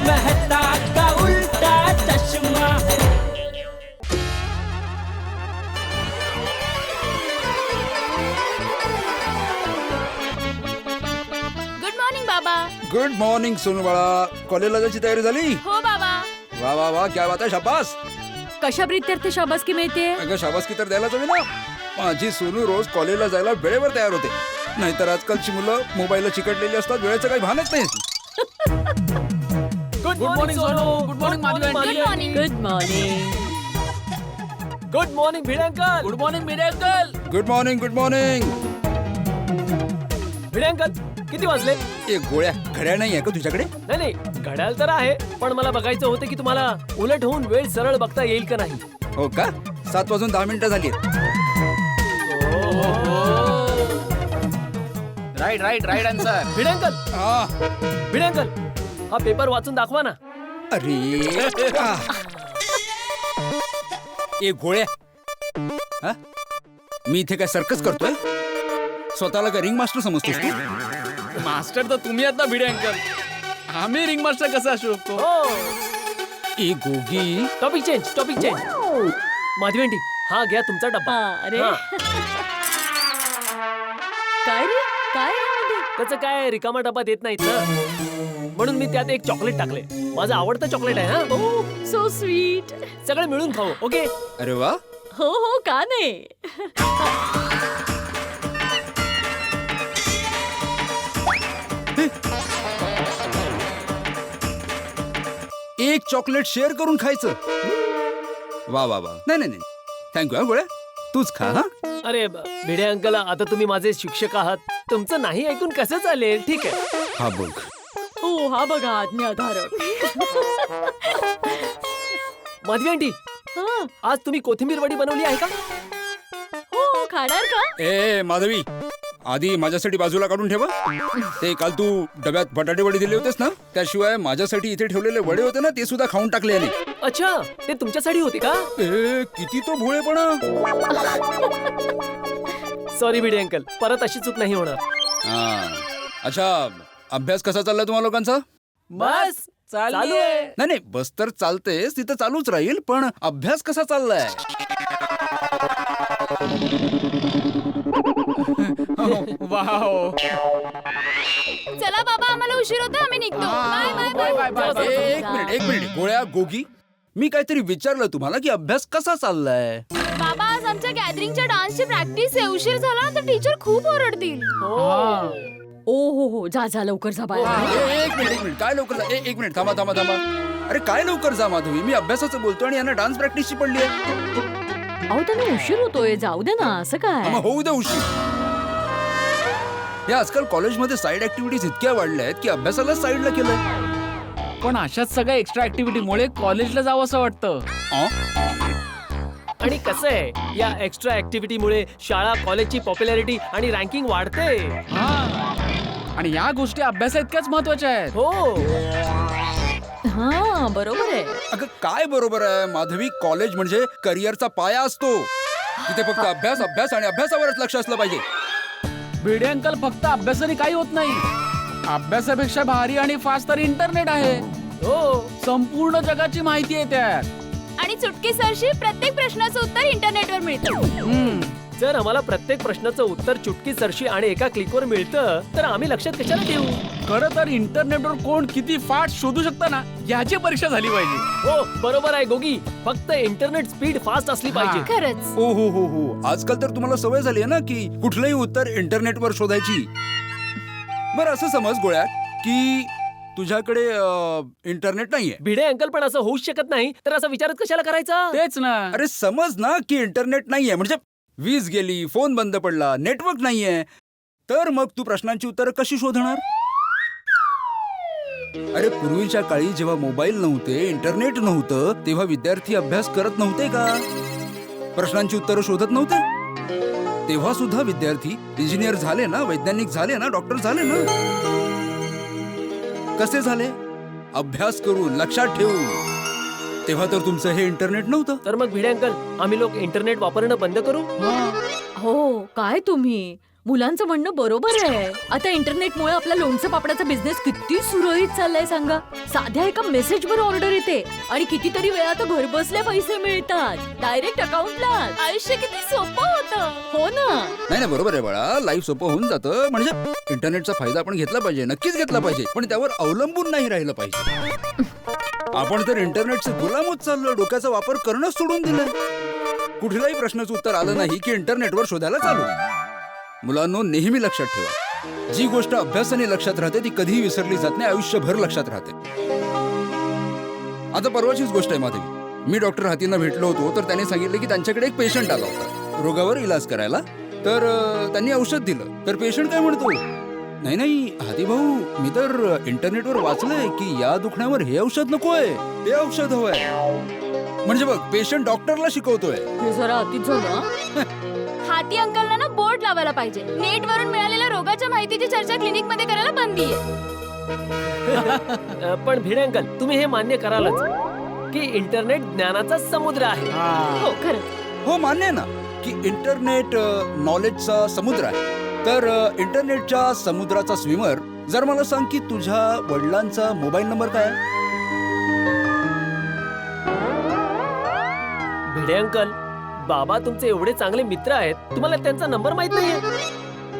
मेहता का उल्टा चश्मा। Good morning बाबा। गुड मॉर्निंग सोनू बाळा. कॉलेजला जायची तयारी झाली? हो बाबा. वा वा वा, क्या बात आहे, शाबास. कशा प्रित्यर्थ शाबासकी मिळते? अगं शाबासकी तर द्यायलाच हवी ना. माझी सोनू रोज कॉलेजला जायला वेळेवर तयार होते. नाहीतर आजकालची मुलं मोबाईलला चिकटलेली असतात, वेळेचं काही भानच नाही. Good morning Sonu. Good morning Madhavi. Good morning. Good morning. Good morning Bhide uncle. Good morning Bhide uncle. Good morning, good morning. Bhide uncle किती वाजले? एक गोळ्या घड्याळ नाही आहे का तुझ्याकडे? नाही नाही, घड्याळ तर आहे, पण मला बघायचं होतं की तुम्हाला उलट होऊन वेळ सरळ बघता येईल का नाही. हो का? 7:10 झाली. Right right right answer. Bhide uncle, हा. भिडे अंकल, हा पेपर वाचून दाखवा ना. अरे आ. एक गोळ्या. हा? मी इथे काय सर्कस करतोय? स्वतःला काय रिंग मास्टर समजतोस तू? मास्टर तर तुम्ही आता भिडे अंकल. आम्ही रिंग मास्टर कसं असू शकतो? हो, ए Gogi. Topic change, topic change. Madhavi aunty, हा घ्या तुमचा डब्बा. अरे हा. काय रे? काय आहे यामध्ये? त्याचं काय, रिकामा डब्बा देत नाहीत ना, म्हणून मी त्यात एक चॉकलेट टाकले. माझं आवडतं चॉकलेट आहे. हा, ओह सो स्वीट. सगळे मिळून खाऊ. ओके. अरे वा. हो हो, का नाही. एक चॉकलेट शेअर करून खायचं. वा वा वा. नाही नाही नाही, थँक्यू. हा गोळ्या, तूच खा. हा. अरे भिडे अंकल, आता तुम्ही माझे शिक्षक आहात, तुमचं नाही ऐकून कसं चालेल. ठीक आहे. हा बघ. हो हा बघा आज्ञाधारक. माधवी आंटी, हा. आज तुम्ही कोथिंबीर वडी बनवली आहे का? हो खाणार का? ए माधवी, आधी माझ्यासाठी बाजूला काढून ठेवा. ते काल तू डब्यात बटाटे वडे दिले होतेस ना, त्याशिवाय माझ्यासाठी इथे ठेवलेले वडे होते ना, ते सुद्धा खाऊन टाकले याने. अच्छा, ते तुमच्यासाठी होते का? ए किती तो भोळेपणा. सॉरी भिडे अंकल, परत अशी चूक नाही होणार. हा. अच्छा, अभ्यास कसा चाललाय तुम्हा लोकांचा? बस चालू आहे. नाही नाही, बस तर चालतेस, तिथं चालूच राहील, पण अभ्यास कसा चाललाय? वाव. चला बाबा, आम्हाला उशीर होतो, आम्ही निघतो. Bye bye bye bye. एक मिनिट गोळ्या गोगी, मी काहीतरी विचारलं तुम्हाला की अभ्यास कसा चाललाय? बाबा, आज आमच्या गॅदरिंगच्या डान्सची प्रॅक्टिस आहे. उशीर झाला तर टीचर खूप ओरडतील. ओ हो हो, जा जा लवकर जा बाय. एक मिनिट काय लवकर जा. एक मिनिट थांबा थांबा थांबा. अरे काय लवकर जा माधवी, मी अभ्यासाचं बोलतो आणि यांना डान्स प्रॅक्टिसची पडली आहे. अहो त्यांना उशीर होतोय, जाऊ दे ना. असं काय? मग होऊ दे उशीर. या आजकाल कॉलेजमध्ये साईड ऍक्टिव्हिटीज इतक्या वाढल्या आहेत की अभ्यासाला साईडला केलंय. पण अशाच सगळ्या एक्स्ट्रा ऍक्टिव्हिटीमुळे कॉलेजला जावं असं वाटतं. आणि कसं आहे, या एक्स्ट्रा ऍक्टिव्हिटीमुळे शाळा कॉलेजची पॉप्युलॅरिटी आणि रँकिंग वाढते. आणि या गोष्टी अभ्यासा इतक्याच महत्वाच्या आहेत. हो, हा बरोबर आहे. अगं काय बरोबर आहे माधवी, कॉलेज म्हणजे करिअरचा पाया असतो. तिथे फक्त अभ्यास अभ्यास आणि अभ्यासावरच लक्ष असलं पाहिजे. भिडे अंकल, फक्त अभ्यासाने काही होत नाही. अभ्यासापेक्षा भारी आणि फास्ट तर इंटरनेट आहे. हो. संपूर्ण जगाची माहिती आहे त्यात. आणि चुटकी सरशी प्रत्येक प्रश्नाचं उत्तर इंटरनेटवर मिळतं. जर आम्हाला प्रत्येक प्रश्नाचं उत्तर चुटकी सरशी आणि एका क्लिकवर मिळतं, तर आम्ही लक्षात कशाला ठेवू? खरं तर इंटरनेटवर कोण किती फास्ट शोधू शकतं ना, याची परीक्षा झाली पाहिजे. हो बरोबर आहे गोगी, फक्त इंटरनेट स्पीड फास्ट असली पाहिजे. खरंच. ओ हो हो हो, आजकाल तर तुम्हाला सवय झाली आहे ना की कुठलंही उत्तर इंटरनेटवर शोधायची. बरं असं समज गोळ्या की तुझ्याकडे इंटरनेट नाहीये. भिडे अंकल, पण असं होऊच शकत नाही, तर असं विचारत कशाला करायचा? तेच ना. अरे समज ना की इंटरनेट नाहीये, म्हणजे वीज गेली, फोन बंद पडला, नेटवर्क नाहीये, तर मग तू प्रश्नांची उत्तरं कशी शोधणार? अरे पूर्वीच्या काळी जेव्हा मोबाईल नव्हते, इंटरनेट नव्हतं, तेव्हा विद्यार्थी अभ्यास करत नव्हते का? प्रश्नांची उत्तरं शोधत नव्हते? तेव्हा सुद्धा विद्यार्थी इंजिनियर झाले ना, वैज्ञानिक झाले ना, डॉक्टर झाले ना. कसे झाले? अभ्यास करून, लक्षात ठेवून. तेव्हा तर तुमचं हे इंटरनेट नव्हतं. तर मग भिडे अंकल, आम्ही लोक इंटरनेट वापरणं बंद करू? हो काय तुम्ही, मुलांचं म्हणणं बरोबर आहे. आता इंटरनेटमुळे आपला लोणचं पापडाचा बिझनेस किती सुरळीत चाललाय सांगा. साध्या एका मेसेजवर ऑर्डर येते आणि कितीतरी वेळा तर घर बसल्या पैसे मिळतात डायरेक्ट अकाउंटला. आयुष्य किती सोपं होतं. हो ना. नाही बरोबर आहे बाळा, लाईफ सोपं होऊन जातं. म्हणजे इंटरनेटचा फायदा आपण घेतला पाहिजे, नक्कीच घेतला पाहिजे, पण त्यावर अवलंबून नाही राहिलं पाहिजे. आपण तर इंटरनेटचे गुलामच चाललो, डोक्याचा वापर करणंच सोडून दिलं. कुठल्याही प्रश्नाचं उत्तर आलं नाही की इंटरनेटवर शोधायला चालू. मुलांनो, नेहमी लक्षात ठेवा, जी गोष्ट अभ्यासाने लक्षात राहते ती कधीही विसरली जात नाही, आयुष्यभर लक्षात राहते. आता परवाचीच गोष्ट आहे माधवी. मी डॉक्टर हातींना भेटलो होतो, तर त्यांनी सांगितलं की त्यांच्याकडे एक पेशंट आला होता रोगावर इलाज करायला. तर त्यांनी औषध दिलं. तर पेशंट काय म्हणतो, नाही हाती भाऊ, मी तर इंटरनेटवर वाचलंय की या दुखण्यावर हे औषध नकोय, ते औषध हवंय. म्हणजे बघ, पेशंट डॉक्टरला शिकवतोय. हे जरा अतिच झालं. हाती अंकलला ना बोर्ड लावायला पाहिजे. नेट वरून मिळालेल्या रोगाच्या माहितीची चर्चा क्लिनिक मध्ये करायला बंदी आहे. पण भिडे अंकल, तुम्ही हे मान्य करालच की इंटरनेट ज्ञानाचा समुद्र आहे. हो खरं. हो, मान्य आहे ना की इंटरनेट नॉलेजचा समुद्र आहे. तर इंटरनेटच्या समुद्राचा स्विमर, जर मला सांग की तुझ्या वडिलांचा मोबाईल नंबर काय आहे? भिडे अंकल, बाबा तुमचे एवढे चांगले मित्र आहेत, तुम्हाला त्यांचा नंबर माहित नाहीये?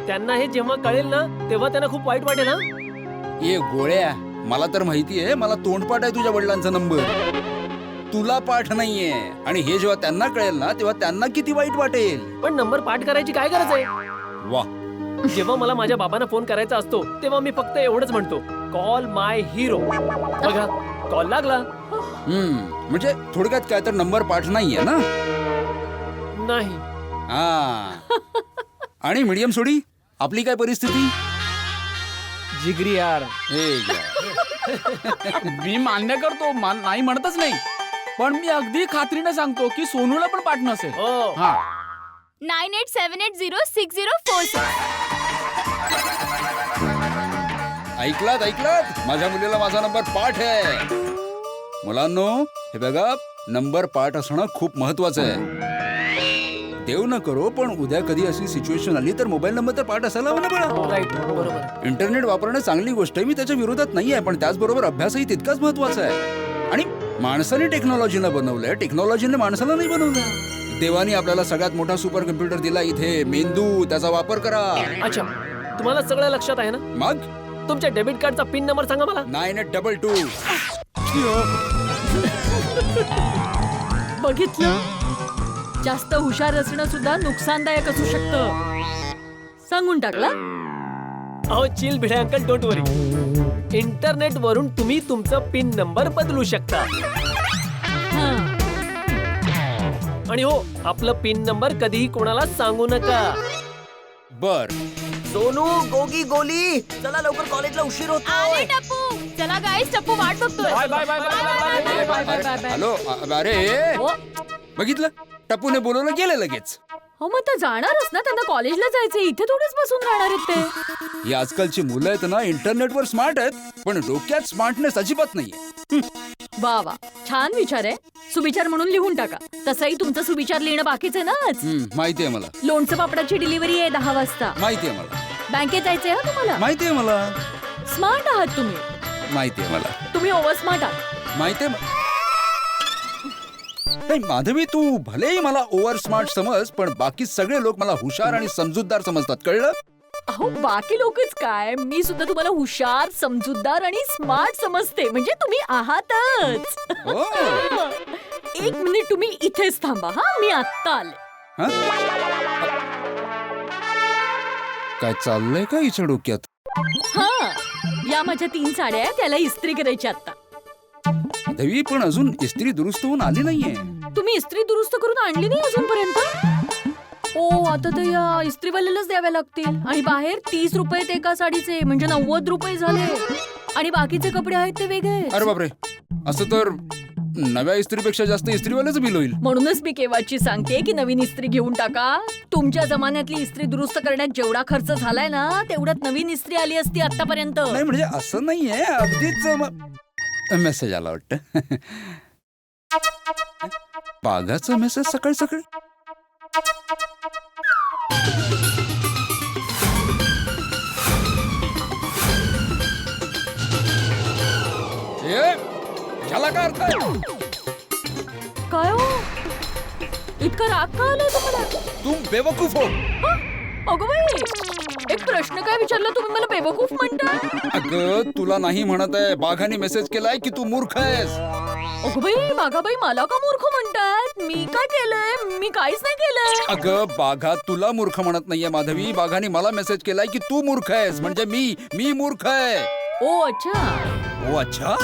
त्यांना हे जेव्हा कळेल ना, तेव्हा त्यांना खूप वाईट वाटेल ना. ये गोळ्या, मला तर माहितीये, मला तोंडपाठ आहे तुझ्या वडिलांचा नंबर, तुला पाठ नाहीये. आणि हे जेव्हा त्यांना कळेल ना, तेव्हा त्यांना किती वाईट वाटेल. पण नंबर पाठ करायची काय गरज आहे? वा, जेव्हा मला माझ्या बाबांना फोन करायचा असतो, तेव्हा मी फक्त एवढंच म्हणतो, कॉल माय हिरो. बघा, कॉल लागला. म्हणजे थोडक्यात काय तर नंबर पाठ नाहीये ना. नाही. हा. आणि मीडियम सोडी, आपली काय परिस्थिती? जिगरी यार. हे घ्या. मी मान्य करतो, नाही म्हणतच नाही, पण मी अगदी खात्रीने सांगतो की सोनूला पण पाठ नसेल. हो. हा. 98780604. ऐकलात, माझ्या मुलीला माझा नंबर पाठ आहे. मुलांनो, हे बघा, नंबर पाठ असणं खूप महत्वाचं आहे. देव न करो, पण उद्या कधी अशी सिच्युएशन आली तर मोबाईल नंबर तर पाठ असायला हवा ना बाळा. राईट, बरोबर. इंटरनेट वापरणं चांगली गोष्ट आहे, मी त्याच्या विरोधात नाही आहे, पण त्याचबरोबर अभ्यासही तितकाच महत्वाचा आहे. आणि माणसाने टेक्नॉलॉजीला बनवलंय, टेक्नॉलॉजीने माणसाला नाही बनवलं. देवानी आपल्याला सगळ्यात मोठा सुपर कम्प्युटर दिला इथे, मेंदू, त्याचा वापर करा. अच्छा, तुम्हाला सगळं लक्षात आहे ना? मग तुमच्या डेबिट कार्डचा पिन नंबर सांगा मला. 9822. बघितलं, जास्त हुशार असणं सुद्धा नुकसानदायक असू शकतं. सांगून टाकला. अहो chill Bhide uncle, don't worry. Internet वरून तुम्ही तुमचं पिन नंबर बदलू शकता. हां. आणि हो, आपलं पिन नंबर कधीही कोणाला सांगू नका. बर. सोनू, गोगी, गोली, चला लवकर कॉलेजला उशीर आले होतोय. टप्पू. चला गाईस, टप्पू वाट बघतोय. Bye bye bye bye bye bye bye bye bye. Hello, अरे हो. बघितलं, टप्पूने बोलवलं, गेले लगेच. हो, मग तर जाणारच ना, त्यांना कॉलेजला जायचंय, इथे थोडेच बसून राहणार आहेत ते. ही आजकालची मुलं आहेत ना, इंटरनेटवर स्मार्ट आहेत, पण डोक्यात स्मार्टनेस अजिबात नाहीये. वा वा, छान विचार आहे. सुविचार म्हणून लिहून टाका. तसंही तुमचं सुविचार लिहिणं बाकीच आहे ना आज. माहितीये मला, लोणचं पापडाची डिलिव्हरी आहे 10 वाजता. माहितीये मला, बँकेत जायचंय हा तुम्हाला. माहितीये मला, स्मार्ट आहात तुम्ही. माहितीये मला, तुम्ही ओव्हर स्मार्ट आहात. माहितीये. नाही माधवी, तू भलेही मला ओव्हर स्मार्ट समज, पण बाकी सगळे लोक मला हुशार आणि समजूतदार समजतात, कळलं? अहो, बाकी लोकच काय, मी सुद्धा तुम्हाला हुशार, समजूतदार आणि स्मार्ट समजते. म्हणजे तुम्ही आहातच. हो. एक मिनिट, तुम्ही इथेच थांबा हा, मी आत्ता आले. हा? काय चाललंय का हिच्या डोक्यात? हा, या माझ्या 3 साड्या आहेत, त्याला इस्त्री करायची आता. देवी, पण अजून इस्त्री दुरुस्त होऊन आली नाहीये. तुम्ही इस्त्री दुरुस्त करून आणली नाही अजूनपर्यंत? ओ, आता तर या इस्त्रीवाल्यालाच द्याव्या लागतील. आणि बाहेर 30 रुपये एका साडीचे, म्हणजे 90 रुपये झाले. आणि बाकीचे कपडे आहेत ते वेगळे. अरे बापरे, असं तर नव्या इस्त्रीपेक्षा जास्त इस्त्रीवाल्याचं बिल होईल. म्हणूनच मी केव्हाची सांगते की नवीन इस्त्री घेऊन टाका. तुमच्या जमान्यातली इस्त्री दुरुस्त करण्यात जेवढा खर्च झालाय ना, तेवढ्यात नवीन इस्त्री आली असती आतापर्यंत. नाही म्हणजे असं नाहीये, अगदीच मेसेज आला वाटतं. बागाचा मेसेज सकाळी सकाळी. ह्याला काय अर्थ आहे? काय हो इतका राग का आलाय तुम्हाला? तुम बेवकूफ हो. अगं बाई, एक प्रश्न काय विचारला तुम्ही मला बेवकूफ म्हणताय? अगं तुला नाही म्हणत आहे, बाघाने मेसेज केलाय की तू मूर्ख आहेस. अगं बाई, बाघाबाई मला का मूर्ख म्हणतात? मी काय केलंय? मी काहीच नाही केलंय. अगं बाघा तुला मूर्ख म्हणत नाहीये माधवी, बाघाने मला मेसेज केलाय की तू मूर्ख आहेस, म्हणजे मी मूर्ख आहे. ओ अच्छा, हो अच्छा.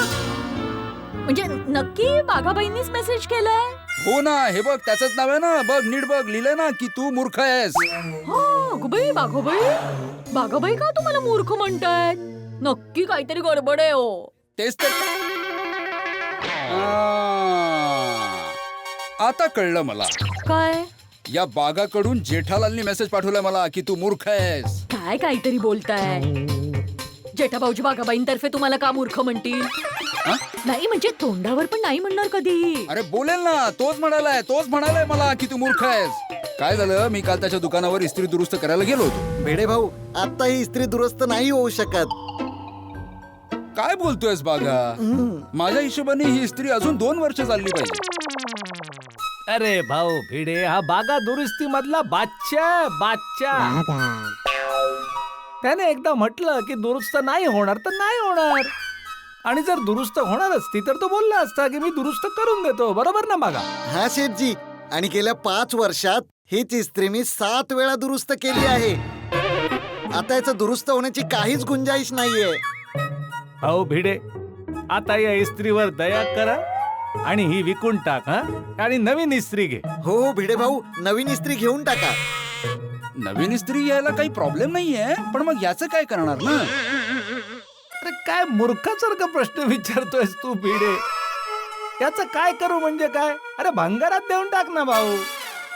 म्हणजे नक्की बाघाबाईंनीच मेसेज केलाय? हो ना, हे बघ त्याचंच नाव आहे ना, बघ नीट बघ, लिहिलंय ना की तू मूर्ख आहेस. अगं बाई, बाघाबाई, बाघाबाई का तुम्हाला मूर्ख म्हणतायत? नक्की काहीतरी गडबड आहे हो. तेच तर. आता कळलं मला. काय? या बाघाकडून जेठालालनी मेसेज पाठवलाय मला की तू मूर्ख आहेस. काय काहीतरी बोलताय? जेठाभाऊजी बाघाबाईंतर्फे तुम्हाला का मूर्ख म्हणतील? हा? नाही म्हणजे तोंडावर पण नाही म्हणणार कधी. अरे बोलेल ना, तोच म्हणालाय मला की तू मूर्ख आहेस. काय झालं, मी काल त्याच्या दुकानावर इस्त्री दुरुस्त करायला गेलो होतो. भिडे भाऊ, आता ही इस्त्री दुरुस्त नाही होऊ शकत. काय बोलतोयस बाघा? माझ्या हिशोबाने ही इस्त्री अजून 2 वर्ष चालली पाहिजे. अरे भाऊ भिडे, हा बागा दुरुस्ती मधला बादशाह. त्याने एकदा म्हटलं की दुरुस्त नाही होणार तर नाही होणार, आणि जर दुरुस्त होणार असती तर तो बोलला असता की मी दुरुस्त करून देतो. बरोबर ना बागा? हा शेठजी, आणि गेल्या 5 वर्षात हीच इस्त्री मी 7 वेळा दुरुस्त केली आहे. आता याचं दुरुस्त होण्याची काहीच गुंजाईश नाहीये. भाऊ भिडे, आता या इस्त्रीवर दया करा आणि ही विकून टाक, हा, आणि नवीन इस्त्री घे. हो भिडे भाऊ, नवीन इस्त्री घेऊन टाका. नवीन इस्त्री यायला काही प्रॉब्लेम नाहीये, पण मग याचं काय करणार ना? अरे काय मूर्खासारखा प्रश्न विचारतोयस तू भिडे? याचं काय करू म्हणजे काय? अरे भंगारात देऊन टाक ना भाऊ,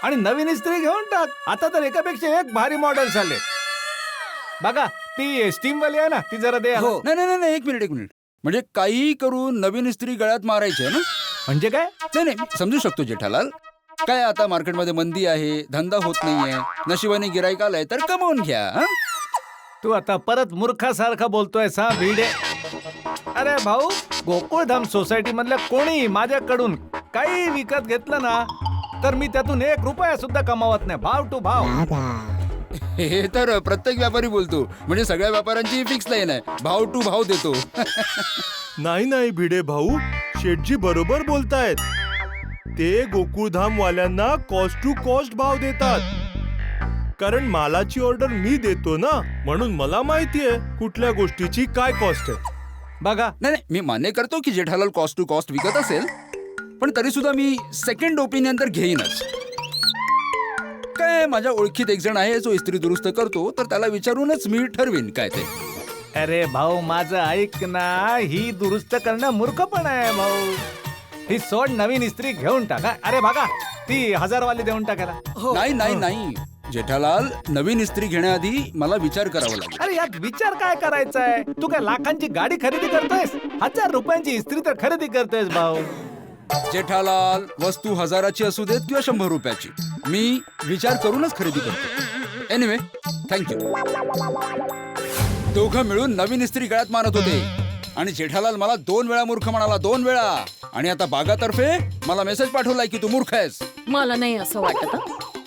आणि नवीन इस्त्री घेऊन टाक. आता तर एकापेक्षा एक भारी मॉडेल झाले. बघा ती स्टीम वाली आहे ना, ती जरा दे. हो. नाही, एक मिनिट. म्हणजे काही करून नवीन इस्त्री गळ्यात मारायची आहे ना? म्हणजे काय? नाही, मी समजू शकतो जेठालाल. काय आता मार्केटमध्ये मंदी आहे, धंदा होत नाहीये, नशिबाने गिराईक आलाय तर कमवून घ्या. हा? तू आता परत मूर्खासारखा बोलतोय सा भिडे. अरे भाऊ, गोकुळधाम सोसायटी मधल्या कोणी माझ्याकडून काही विकत घेतलं ना तर मी त्यातून 1 रुपया सुद्धा कमावत नाही. भाव टू भाव. हे तर प्रत्येक व्यापारी बोलतो, म्हणजे सगळ्या व्यापाऱ्यांची फिक्स लाईन आहे, भाव टू भाव देतो. नाही भिडे भाऊ, शेठजी बरोबर बोलतायत. ते गोकुळधाम वाल्यांना कॉस्ट टू कॉस्ट भाव देतात, कारण मालाची ऑर्डर मी देतो ना, म्हणून मला माहितीये कुठल्या गोष्टीची काय कॉस्ट आहे. बघा, नाही, मी मान्य करतो की जेठालाल कॉस्ट टू कॉस्ट विकत असेल, पण तरी सुद्धा मी सेकंड ओपिनियन तर घेईनच. काय माझ्या ओळखीत एक जण आहे जो इस्त्री दुरुस्त करतो, तर त्याला विचारूनच मी ठरवीन काय ते. अरे भाऊ माझं ऐक ना, ही दुरुस्त करणं मूर्खपण आहे भाऊ. ही सोड, नवीन इस्त्री घेऊन टाका. अरे बघा, ती 1000 वाली देऊन टाकायला. नाही जेठालाल, नवीन इस्त्री घेण्याआधी मला विचार करावा लागेल. अरे यात विचार काय करायचा आहे? तू काय लाखांची गाडी खरेदी करतोयस? 1000 रुपयांची इस्त्री तर खरेदी करतोयस भाऊ. जेठालाल, वस्तू 1000ची असू देत किंवा 100 रुपयाची, मी विचार करूनच खरेदी करतो. Anyway, thank you. दोघं मिळून नवीन इस्त्री गळ्यात मारत होते, आणि जेठालाल मला 2 वेळा मूर्ख म्हणाला, 2 वेळा. आणि आता बागातर्फे मला मेसेज पाठवलाय की तू मूर्ख आहेस. मला नाही असं वाटत.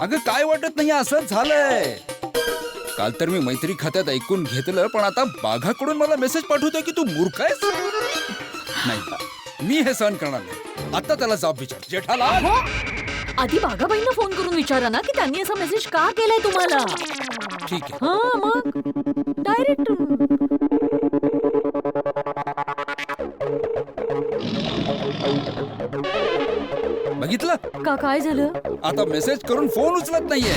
अगं काय वाटत नाही, असंच झालंय. काल तर मी मैत्री खात्यात ऐकून घेतलं, पण आता बाघाकडून मला मेसेज पाठवतोय की तू मूर्ख आहेस. नाही, मी हे सहन करणार नाही. आता त्याला जाब विचार. जेठालाल, आधी बाघाबाईंना फोन करून विचारा ना की त्यांनी असा मेसेज का केलाय तुम्हाला. ठीक आहे. हा मग डायरेक्ट. बघितलं, का काय झालं? आता मेसेज करून फोन उचलत नाहीये.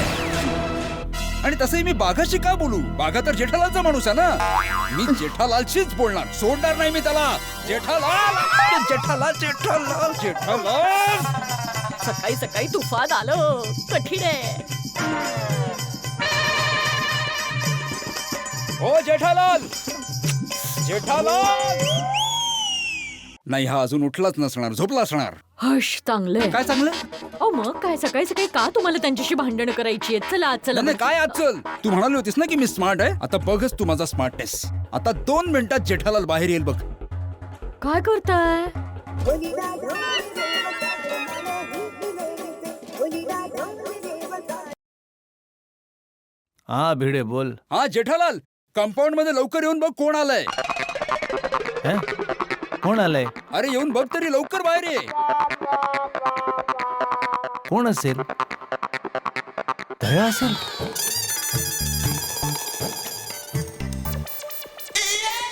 आणि तसंही मी बाघाशी का बोलू? बाघा तर जेठालालचा माणूस आहे ना. मी जेठालालशीच बोलणार, सोडणार नाही मी त्याला. जेठालाल, जेठालाल, जेठालाल, जेठालाल. सकाळी सकाळी तुफान आलं, कठीण आहे. ओ जेठालाल, जेठालाल. नाही, हा अजून उठलाच नसणार, झोपला असणार. हश, चांगलंय. काय चांगलं? अहो मग काय सकाळी सकाळी का तुम्हाला त्यांच्याशी भांडण करायची आहेत? चला चला. नाही, काय आज चल. तू म्हणाली होतीस ना की मी स्मार्ट आहे. आता बघच तू माझा स्मार्टनेस. आता 2 मिनिटात जेठालाल बाहेर येईल बघ. काय करताय? हा भिडे बोल. हा जेठालाल, कंपाऊंड मध्ये लवकर येऊन बघ कोण आलंय. हे? कोण आलंय? अरे येऊन बघ तरी, लवकर बाहेर ये. कोण असेल? दया असेल?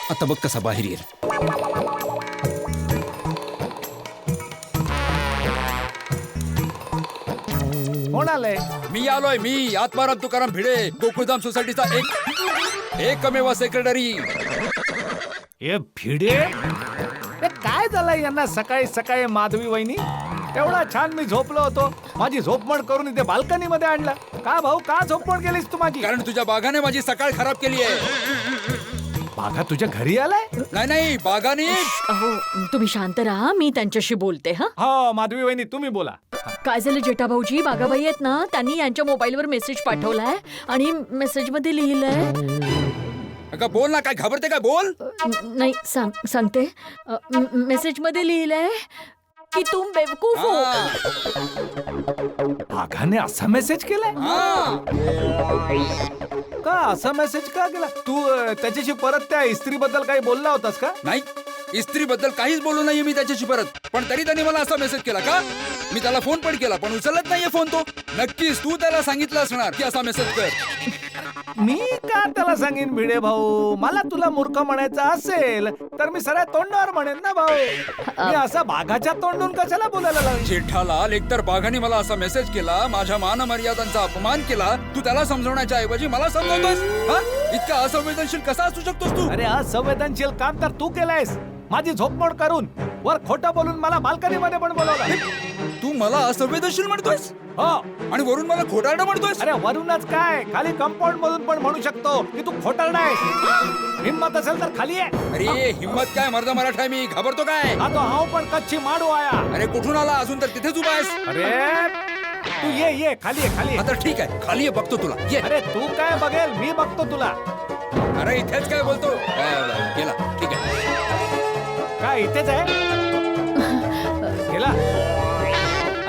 आता बघ कसा बाहेर येईल. कोण आलंय? मी आलोय, मी आत्माराम तुकाराम भिडे, गोकुळधाम सोसायटीचा एकमेव सेक्रेटरी. हे भिडे, हे काय झालं यांना सकाळी सकाळी माधवी वहिनी? एवढा छान मी झोपलो होतो, माझी झोपमोड करून इथे बाल्कनी मध्ये आणलं. का भाऊ, का झोपमोड केलीस तू माझी? कारण तुझ्या बागाने माझी सकाळ खराब केली आहे. बागा तुझ्या घरी आलाय? नाही नाही, बागाने. अहो तुम्ही शांत राहा, मी त्यांच्याशी बोलते. हा हो माधवी वहिनी, तुम्ही बोला. काय झालं जेठा भाऊजी, बागाबाई आहेत ना, त्यांनी यांच्या मोबाईलवर मेसेज पाठवलाय आणि मेसेज मध्ये लिहिलंय. अगं बोल ना, काय घाबरते काय, बोल. नाही सांगते. मेसेज मध्ये लिहिलंय की तुम बेवकूफ हो. बागाने असा मेसेज केलाय? का असा मेसेज का केला? तू त्याच्याशी परत त्या इस्त्री बद्दल काही बोलला होतास का? नाही, इस्त्री बद्दल काहीच बोलू नाहीये मी त्याच्याशी परत. पण तरी त्यांनी मला असा मेसेज केला का? मी त्याला फोन पण केला, पण उचलत नाहीये फोन तो. नक्कीच तू त्याला सांगितलं असणार की असा मेसेज कर. मी का त्याला सांगेन भिडे भाऊ? मला तुला मूर्ख म्हणायचं असेल तर मी सरळ तोंडावर म्हणेन ना भाऊ. मी असा बाघाच्या तोंडून कशाला बोलायला लागेल? जेठालाल, एकतर बाघाने मला असा मेसेज केला, माझ्या मान मर्यादांचा अपमान केला. तू त्याला समजवण्याच्या ऐवजी मला समजवतोस. इतका असंवेदनशील कसा असू शकतोस तू? अरे असंवेदनशील काम तर तू केलंयस. माझी झोपमोड करून वर खोटं बोलून मला बाल्कनी मध्ये पण बोलवलं. तू मला असंवेदनशील म्हणतोयस हो, आणि वरून मला खोटारडा म्हणतोयस. अरे वरूनच काय, खाली कंपाऊंड मधून पण म्हणू शकतो की तू खोटारडा आहेस. हिम्मत असेल तर खाली आहे. अरे हिम्मत काय, मर्द मराठा आहे मी, घाबरतो काय? हा तो हाव पण कच्ची माडू आया. अरे कुठून आला? अजून तर तिथेच उभा आहेस. अरे तू ये खाली आहे, खाली आहे. आता ठीक आहे, खाली ये, बघतो तुला. ये. अरे तू काय बघेल, मी बघतो तुला. अरे इथेच काय बोलतो? गेला, ठीक आहे. काय इथेच आहे? गेला?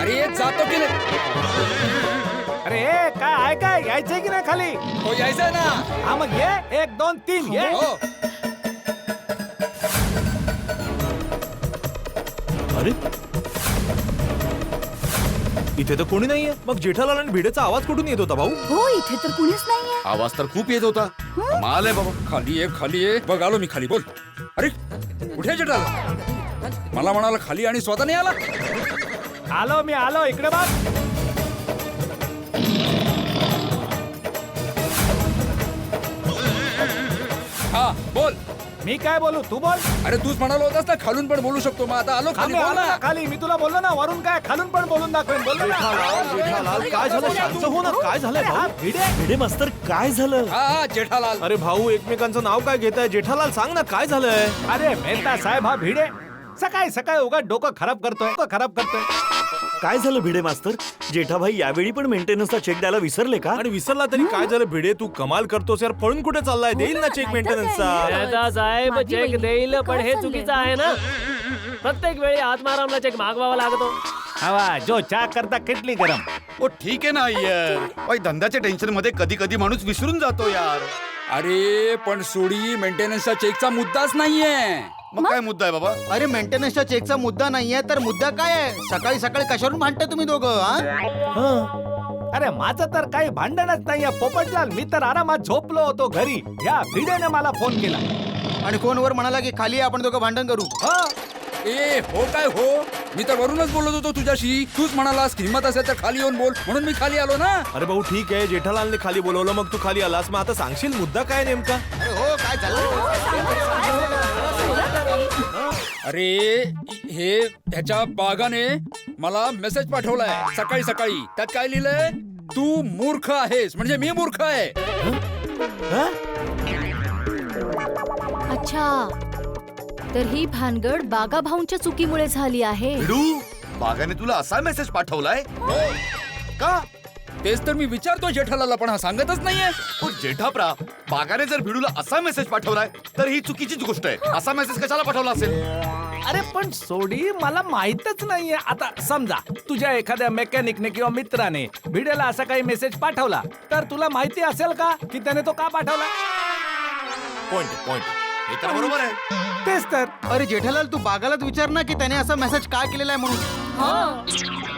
अरे ये जातो की नाही? अरे ए, काय आहे काय, यायचंय की नाही खाली? हो यायचंय ना. हा मग ये, 1 2 3 ये. हो. अरे इथे तर कोणी नाहीये. मग जेठालाल आणि भिडेचा आवाज कुठून येत होता भाऊ? हो, इथे तर कुणीच नाहीये. आवाज तर खूप येत होता. कमाल आहे बाबा. खाली ये, खाली ये. बघ आलो मी खाली. बोल. अरे कुठे जेठालाल? मला म्हणाला खाली आणि स्वतः नाही आला. आलो मी, आलो. इकडे बघ. हा बोल. मी काय बोलू, तू बोल. अरे तूच म्हणाला होतास ना खालून पण बोलू शकतो. मग आता आलो खाली. आम्ही बोल आलो ना ना. खाली. मी तुला बोललो ना वरून काय, खालून पण बोलून दाखवेन. बोललो ना. जेठालाल काय झालं? शांत हो ना. काय झालंय हा, भाऊ? भिडे मास्तर काय झालं? हा जेठालाल. अरे भाऊ, एकमेकांचं नाव काय घेताय? जेठालाल सांग ना, काय झालंय? अरे मेहता साहेब, हा भिडे सकाळी सकाळी उगाच डोकं खराब करतोय. काय झालं भिडे मास्तर? जेठाभाई यावेळी पण मेंटेनन्सचा चेक द्यायला विसरले का? आणि विसरला तरी काय झालं भिडे? तू कमाल करतोस यार. पळून कुठे चाललाय? देईल ना चेक मेंटेनन्सचा. साहेब चेक देईल, पण हे चुकीचं आहे ना. प्रत्येक वेळी आत्मारामला चेक मागवावा लागतो. हवा जो चहा करता किटली गरम. ओ ठीक आहे ना यार. भाई धंद्याच्या टेन्शन मध्ये कधी कधी माणूस विसरून जातो यार. अरे पण सोडी, मेंटेनन्सच्या चेकचा मुद्दाच नाहीये. मग काय मुद्दा आहे बाबा? अरे मेंटेनन्सच्या चेकचा मुद्दा नाहीये तर मुद्दा काय आहे? सकाळी सकाळी कशावरून भांडता तुम्ही दोघं? अरे माझं तर काही भांडणच नाहीये पोपटलाल. मी तर आरामात झोपलो होतो घरी. या भिडेने मला फोन केला आणि फोनवर म्हणाला की खाली आपण दोघं भांडण करू. ए हो काय हो, मी तर वरूनच बोलत होतो तुझ्याशी. तूच म्हणालास की हिम्मत असेल तर खाली येऊन बोल, म्हणून मी खाली आलो ना. अरे भाऊ ठीक आहे, जेठालालने खाली बोलवलं, मग तू खाली आलास. मग आता सांगशील मुद्दा काय नेमका? अरे हो, काय झालं? अरे हे ह्याच्या बागाने मला मेसेज पाठवलाय सकाळी सकाळी. त्यात काय लिहिलंय? तू मूर्ख आहेस, म्हणजे मी मूर्ख आहे. अच्छा, तर ही भानगड बागा भाऊंच्या चुकीमुळे झाली आहे. भिडू, बागाने तुला असा मेसेज पाठवलाय का? तेच तर मी विचारतो जेठालाला, पण हा सांगतच नाहीये. ओ जेठाप्रा, बागाने जर भिडूला असा मेसेज पाठवलाय तर ही चुकीचीच गोष्ट आहे. असा मेसेज कशाला पाठवला असेल? अरे पण सोडी मला माहीतच नाहीये. आता समजा तुझ्या एखाद्या मेकॅनिकने किंवा मित्राने भिडेला असा काही मेसेज पाठवला तर तुला माहिती असेल का की त्याने तो का पाठवला? पॉइंट हे तर बरोबर आहे. तेच तर. अरे जेठालाल तू बागालाच विचार ना की त्याने असा मेसेज का केलेला आहे म्हणून.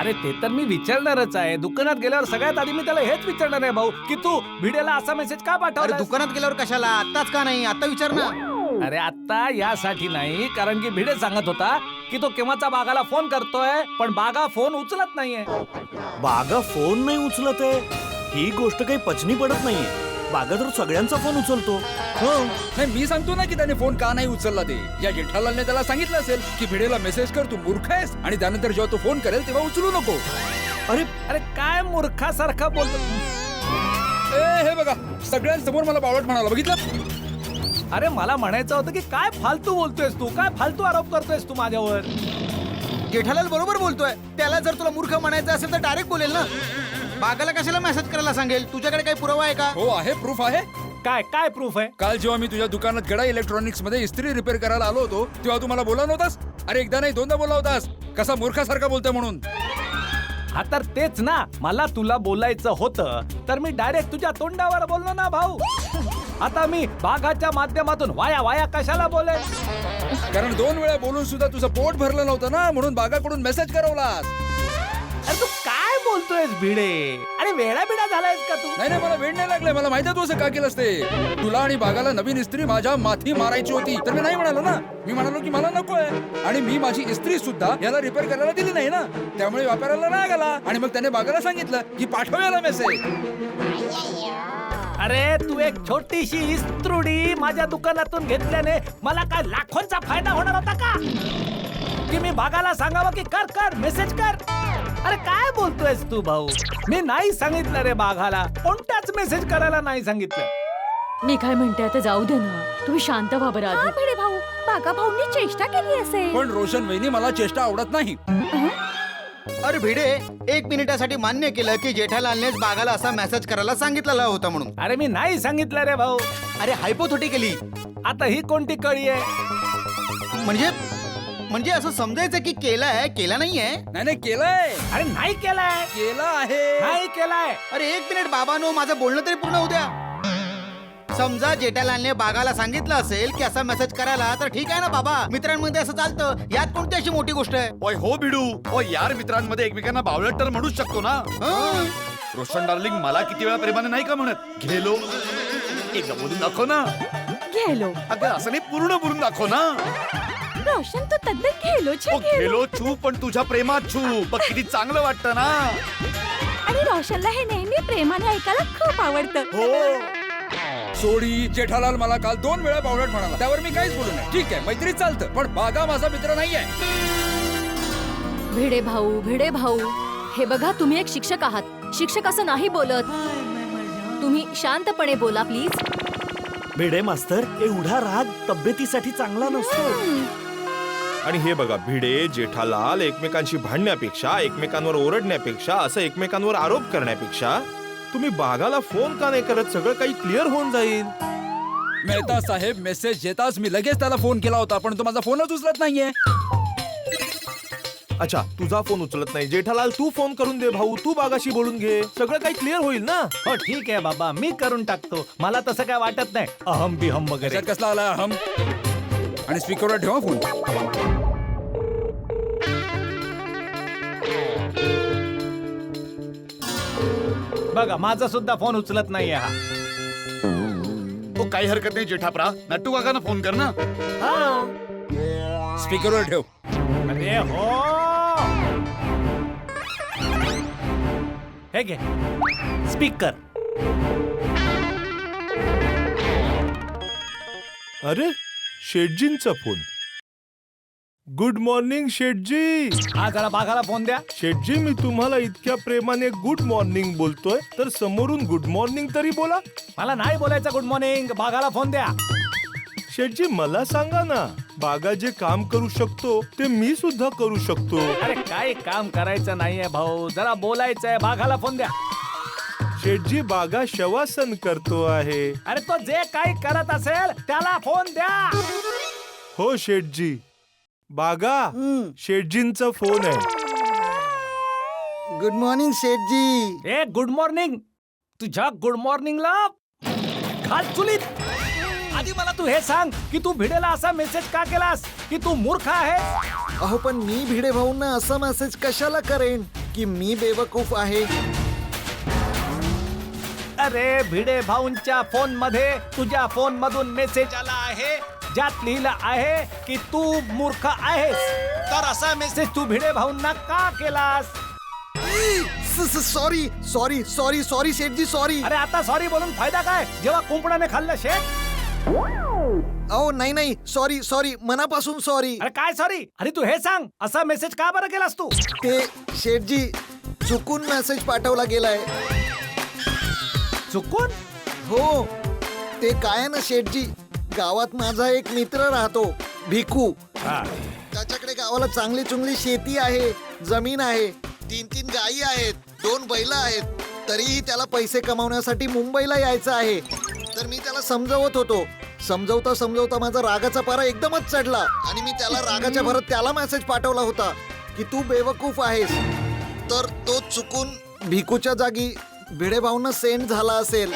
अरे ते तर मी विचारणारच आहे. दुकानात गेल्यावर सगळ्यात आधी मी त्याला हेच विचारणार आहे भाऊ की तू भिडेला असा मेसेज का अरे पाठवला? दुकानात गेल्यावर कशाला, आत्ताच का नाही, आता विचार ना. अरे आता यासाठी नाही, कारण की भिडे सांगत होता की तो केव्हाचा बागाला फोन करतोय पण बागा फोन उचलत नाहीये. बागा फोन नाही उचलत आहे ही गोष्ट काही पचनी पडत नाहीये. बागा तर सगळ्यांचा फोन उचलतो. हो नाही, मी सांगतो ना की त्याने फोन का नाही उचलला ते. या जेठालालने त्याला सांगितलं असेल की भिडेला मेसेज कर, तू मूर्ख आहेस, आणि त्यानंतर जेव्हा तो फोन करेल तेव्हा उचलू नको. अरे अरे काय मूर्खासारखं बोलतो. हे बघा, सगळ्यांसमोर मला बावळट म्हणाला, बघितलं? अरे मला म्हणायचं होतं की काय फालतू बोलतोयस तू, काय फालतू आरोप करतोयस तू माझ्यावर. जेठालाल बरोबर बोलतोय. त्याला जर तुला मूर्ख म्हणायचं असेल तर डायरेक्ट बोलेल ना. बागाला कशाला मेसेज करायला सांगेल? तुझ्याकडे काही पुरावा आहे का? हो आहे, प्रूफ आहे. काय काय प्रूफ आहे? काल जेव्हा मी तुझ्या दुकानात गडा इलेक्ट्रॉनिक्स मध्ये इस्त्री रिपेअर करायला आलो होतो तेव्हा तू मला बोला नव्हतास? अरे एकदा नाही दोनदा बोला होतास कसा मूर्खासारखा बोलतोय म्हणून. हा तर तेच ना, मला तुला बोलायचं होतं तर मी डायरेक्ट तुझ्या तोंडावर बोललो ना भाऊ. आता मी बागाच्या माध्यमातून वाया वाया कशाला बोले? कारण 2 वेळा बोलून सुद्धा तुझं पोट भरलं नव्हतं ना, म्हणून बागाकडून मेसेज करवलास. अरे तू काय बोलतोयस भिडे? अरे वेडा बिडा झालायस का तू? नाही मला वेळ नाही लागलाय. मला माहिती आहे तू असं का केलंस ते. तुला आणि बागाला नवीन इस्त्री माझ्या माथी मारायची होती तर मी नाही म्हणालो ना. मी म्हणालो की मला नको आहे, आणि मी माझी इस्त्री सुद्धा याला रिपेअर करायला दिली नाही ना. त्यामुळे व्यापाऱ्याला राग आला आणि मग त्याने बागाला सांगितलं की पाठव याला मेसेज. अरे तू एक छोटीशी इस्त्रुडी माझ्या दुकानातून घेतल्याने मला काय लाखोंचा फायदा होणार होता का? की मी बागाला सांगावं की कर कर मेसेज कर? अरे काय बोलतोयस तू भाऊ? मी नाही सांगितलं रे बागाला, कोणताच मेसेज करायला नाही सांगितलं. मी काय म्हणते आता जाऊ दे ना, तुम्ही शांत व्हा बरं आधी. भिडे भाऊ, बागा भाऊंनी चेष्टा केली असेल. पण रोशन वहिनी मला चेष्टा आवडत नाही. अरे भिडे, 1 मिनिटासाठी मान्य केलं की जेठालालनेच बागाला असा मेसेज करायला सांगितलेला होता म्हणून. अरे मी नाही सांगितलं रे भाऊ. अरे हायपोथेटी केली. आता ही कोणती कळी आहे? म्हणजे असं समजायचं की केलाय, केला नाहीये. नाही केलंय. अरे नाही केलाय. केला आहे. नाही केलाय. अरे 1 मिनिट बाबांनो, माझं बोलणं तरी पूर्ण होऊ द्या. समजा जेठालालने बागाला सांगितलं असेल की असा मेसेज करायला, तर ठीक आहे ना बाबा, मित्रांमध्ये असं चालतं. यात कोणती अशी मोठी गोष्ट आहे? ओय हो भिडू, ओ यार, मित्रांमध्ये एकमेकांना बावळट तर म्हणूच शकतो ना. हं. रोशन डार्लिंग मला किती वेळा प्रेमाने नाही का म्हणत? गेलो एकदा बोलून दाखव ना. गेलो अगं असं नाही, पूर्ण बोलून दाखव ना. रोशन तू तद्दन गेलो ओ गेलो छू, पण तुझ्या प्रेमात छू. बघ किती चांगलं वाटतं ना. आणि रोशनला हे नेहमी प्रेमाने ऐकायला खूप आवडतं. हो. सोडी, जेठालाल मला काल 2 वेळा बावळट म्हणाला, त्यावर मी काहीच बोलू नाही. ठीक आहे, मैत्री चालतं, पण बागा माझा मित्र नाहीये. भिडे भाऊ, हे बघा तुम्ही एक शिक्षक आहात. शिक्षक असं नाही बोलत. तुम्ही शांतपणे बोला प्लीज. भिडे मास्तर, एवढा राग तब्येतीसाठी चांगला नसतो. आणि हे बघा, भिडे जेठालाल एकमेकांशी भांडण्यापेक्षा, एकमेकांवर ओरडण्यापेक्षा, असं एकमेकांवर आरोप करण्यापेक्षा तुम्ही बागाला फोन का नाही करत? सगळं काही क्लिअर होऊन जाईल. मेहता साहेब, मेसेज येताच मी लगेच त्याला फोन केला होता, पण तो माझा फोनच उचलत नाहीये. अच्छा, तुझा फोन उचलत नाही. जेठालाल तू फोन करून दे भाऊ, तू बागाशी बोलून घे, सगळं काही क्लिअर होईल ना. हो ठीक आहे बाबा, मी करून टाकतो. मला तसं काय वाटत नाही. अहम बिहम वगैरे. त्याच्यात कसला आला हम? आणि स्पीकरवर ठेवा फोन. बघा माझा सुद्धा फोन उचलत नाहीये हा. ओ काही हरकत नाही जेठाप्रा, नट्टू काकांना फोन कर ना. स्पीकरवर ठेव. अरे हो, हे घे स्पीकर. अरे शेठजींचा फोन. गुड मॉर्निंग शेठजी. हा जरा बागाला फोन द्या. शेठजी, मी तुम्हाला इतक्या प्रेमाने गुड मॉर्निंग बोलतोय, तर समोरून गुड मॉर्निंग तरी बोला. मला नाही बोलायचं गुड मॉर्निंग. बागाला फोन द्या. शेठजी, मला सांगा ना, बागा जे काम करू शकतो ते मी सुद्धा करू शकतो. अरे काही काम करायचं नाहीये भाऊ, जरा बोलायचंय. बागाला फोन द्या. शेठजी, बागा शवासन करतो आहे. अरे तो जे काही करत असेल त्याला फोन द्या. हो शेठजी, बागा शेठजींचा फोन आहे. गुड मॉर्निंग शेठजी. ए गुड मॉर्निंग. तुझ्या गुड मॉर्निंगला घाल चुलीत. आधी मला तू हे सांग की तू भिडेला असा मेसेज का केलास की तू मूर्ख आहे. अहो पण मी भिडे भाऊंना असा मेसेज कशाला करेन की मी बेवकूफ आहे. अरे भिडे भाऊंच्या फोन मध्ये तुझ्या फोन मधून मेसेज आला आहे ज्यात लिहिलं आहे की तू मूर्ख आहेस. तर असा मेसेज तू भिडे भाऊंना का केलास. सॉरी सॉरी सॉरी सॉरी शेठजी सॉरी. अरे आता सॉरी बोलून फायदा काय जेव्हा कुंपणाने खाल्लं शेठ. अहो नाही नाही सॉरी सॉरी मनापासून सॉरी. अरे काय सॉरी. अरे तू हे सांग असा मेसेज का बरं केलास तू. ते शेठजी चुकून मेसेज पाठवला गेलाय. चुकून. हो ते काय ना शेठजी गावात माझा एक मित्र राहतो भिकू. त्याच्याकडे गावाला चांगली चुंगली शेती आहे जमीन आहे 3 गायी आहेत 2 बैल आहेत. तरीही त्याला पैसे कमावण्यासाठी मुंबईला यायचं आहे. तर मी त्याला समजावत होतो. समजवता समजवता माझा रागाचा पारा एकदमच चढला आणि मी त्याला रागाच्या भरात त्याला मेसेज पाठवला होता की तू बेवकूफ आहेस. तर तो चुकून भिकूच्या जागी भिडे भाऊंना सेंड झाला असेल.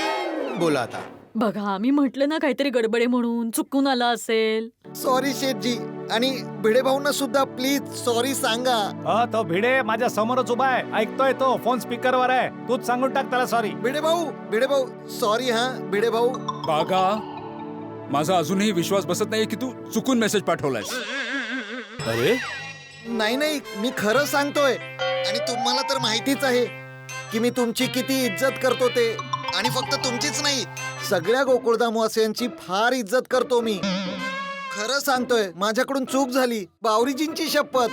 बोला आता. बघा मी म्हटलं ना काहीतरी गडबडे म्हणून चुकून आला असेल. सॉरी शेठजी. आणि भिडे भाऊंना सुद्धा प्लीज सॉरी सांगा. तो भिडे माझ्या समोरच उभा आहे ऐकतोय तो फोन स्पीकरवर आहे. तूच सांगून टाक त्याला सॉरी. भिडे भाऊ सॉरी. हा भिडे भाऊ. बागा माझा अजूनही विश्वास बसत नाही की तू चुकून मेसेज पाठवलायस. अरे नाही नाही मी खरं सांगतोय. आणि तुम्हाला तर माहितीच आहे की मी तुमची किती इज्जत करतो ते. आणि फक्त तुमचीच नाही सगळ्या गोकुळधामवासियांची फार इज्जत करतो मी. खरं सांगतोय माझ्याकडून चूक झाली. बावरीजींची शपथ.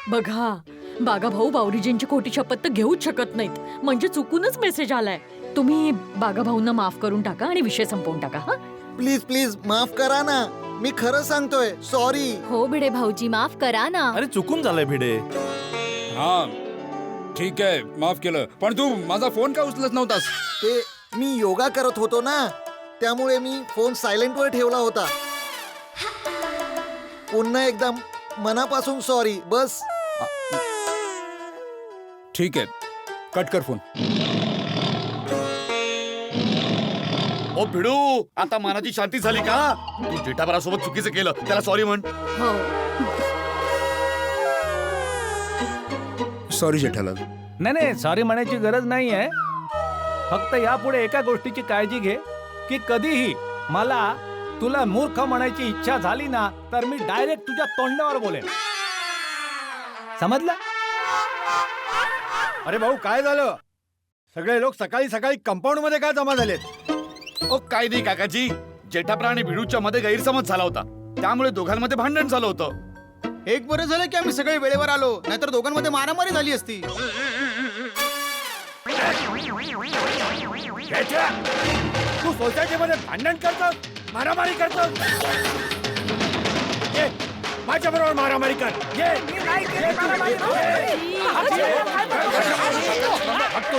बघा बागा भाऊ बावरीजींची खोटी शपथ तर घेऊच शकत नाहीत. म्हणजे चुकूनच मेसेज आलाय. तुम्ही बागा भाऊंना माफ करून टाका आणि विषय संपवून टाका. हा प्लीज प्लीज माफ करा ना. मी खरं सांगतोय सॉरी. हो भिडे भाऊजी माफ करा ना. अरे चुकून झालंय भिडे. हा ठीक आहे माफ केलं पण तू माझा फोन का उचलत नव्हतास. ते मी योगा करत होतो ना त्यामुळे मी फोन सायलेंट वर ठेवला होता. पुन्हा एकदा मनापासून सॉरी. बस. ठीक आहे कट कर फोन. ओ भिडू आता मनाची शांती झाली का. तू जेठाभरासोबत चुकीचं केलं त्याला सॉरी म्हण. हो सॉरी जेठालाल. नाही सॉरी म्हणायची गरज नाहीये. फक्त यापुढे एका गोष्टीची काळजी घे की कधीही मला तुला मूर्ख म्हणायची इच्छा झाली ना तर मी डायरेक्ट तुझ्या तोंडावर बोलेन. समजलं. अरे भाऊ काय झालं. सगळे लोक सकाळी सकाळी कंपाऊंड मध्ये काय जमा झालेत. ओ काय नाही काकाजी जेठाप्रा आणि भिडूच्या मध्ये गैरसमज झाला होता त्यामुळे दोघांमध्ये भांडण झालं होतं. एक बरं झालं की आम्ही सगळे वेळेवर आलो नाहीतर दोघांमध्ये मारामारी झाली असती. तू सोसायटीमध्ये भांडण करतो मारामारी करतो. ये माझ्या बरोबर मारामारी कर. ये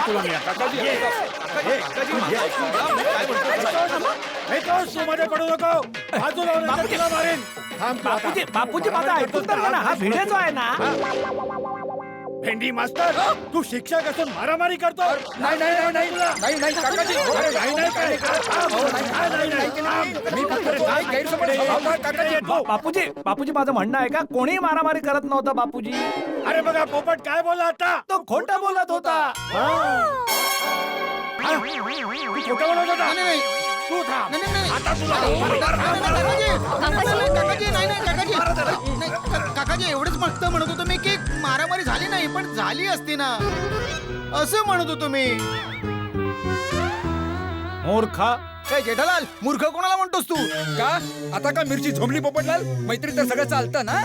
तुला मी आता मध्ये पडू नको. बाजूला मारेन. बापूजी माझा ऐकून तर घ्या ना. हा भिडे जो आहे ना. भेंडी मास्तर तू शिक्षक असून मारामारी करतो. नाही नाही नाही नाही नाही काकाजी. अरे नाही नाही काय बापूजी माझं म्हणणं आहे का कोणी मारामारी करत नव्हतं बापूजी. अरे बघा पोपट काय बोलला आता. तो खोटं बोलत होता. खोटं बोलत होता. तू थांब आता तुला काकाजी एवढंच मस्त म्हणत होतो मी की मारामारी झाली नाही पण झाली असती ना असं म्हणत होतो मी. मूर्खा. जेठालाल मूर्ख कोणाला म्हणतोस तू. का आता का मिरची झोमली पोपटलाल. मैत्री तर सगळं चालतं ना.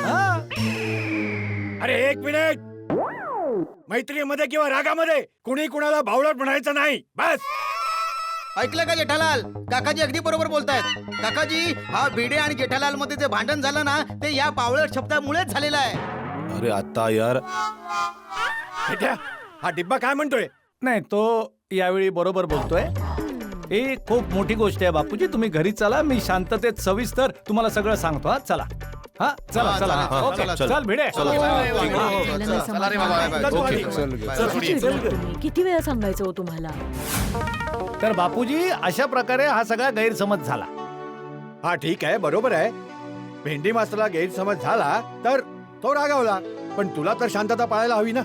अरे एक मिनिट. मैत्रीमध्ये किंवा रागामध्ये कुणी कुणाला बावळट म्हणायचं नाही. बस. ऐकलं का जेठालाल. काकाजी अगदी बरोबर बोलतायत. काकाजी हा भिडे आणि जेठालाल मध्ये जे भांडण झालं ना ते या बावळट शब्दामुळेच झालेलं आहे. अरे आता यार हा डिब्बा काय म्हणतोय. नाही तो यावेळी बरोबर बोलतोय. ही खूप मोठी गोष्ट आहे बापूजी. तुम्ही घरी चला मी शांततेत सविस्तर तुम्हाला सगळं सांगतो. हा चला. हा चला हा, चला चालेल, ओके चला, चल भिडे चला रे बाबा. ओके किती किती वेळा सांगायचं हो तुम्हाला? तर बापूजी अशा प्रकारे हा सगळा गैरसमज झाला. हा ठीक आहे, बरोबर आहे. भेंडी मास्तरला गैरसमज झाला तर तो रागावला, पण तुला तर शांतता पाळायला हवी ना.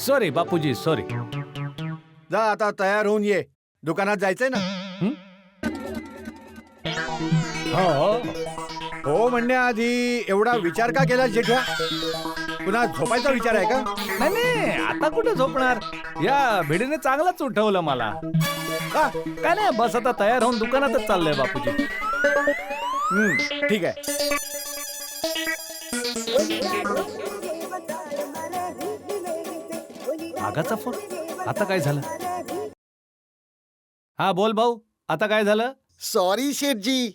Sorry Bapuji sorry. जा आता तयार होऊन ये, दुकानात जायचंय ना. हो हो म्हणण्याआधी एवढा विचार का केला जेठ्या? पुन्हा झोपायचा विचार आहे का? नाही नाही आता कुठे झोपणार. या भिडीने चांगलाच उठवलं मला. काय नाही बस आता तयार होऊन दुकानातच चाललंय बापूजी. ठीक आहे. आगाचा फोन. आता काय झालं? हा बोल भाऊ, आता काय झालं? सॉरी शेठजी,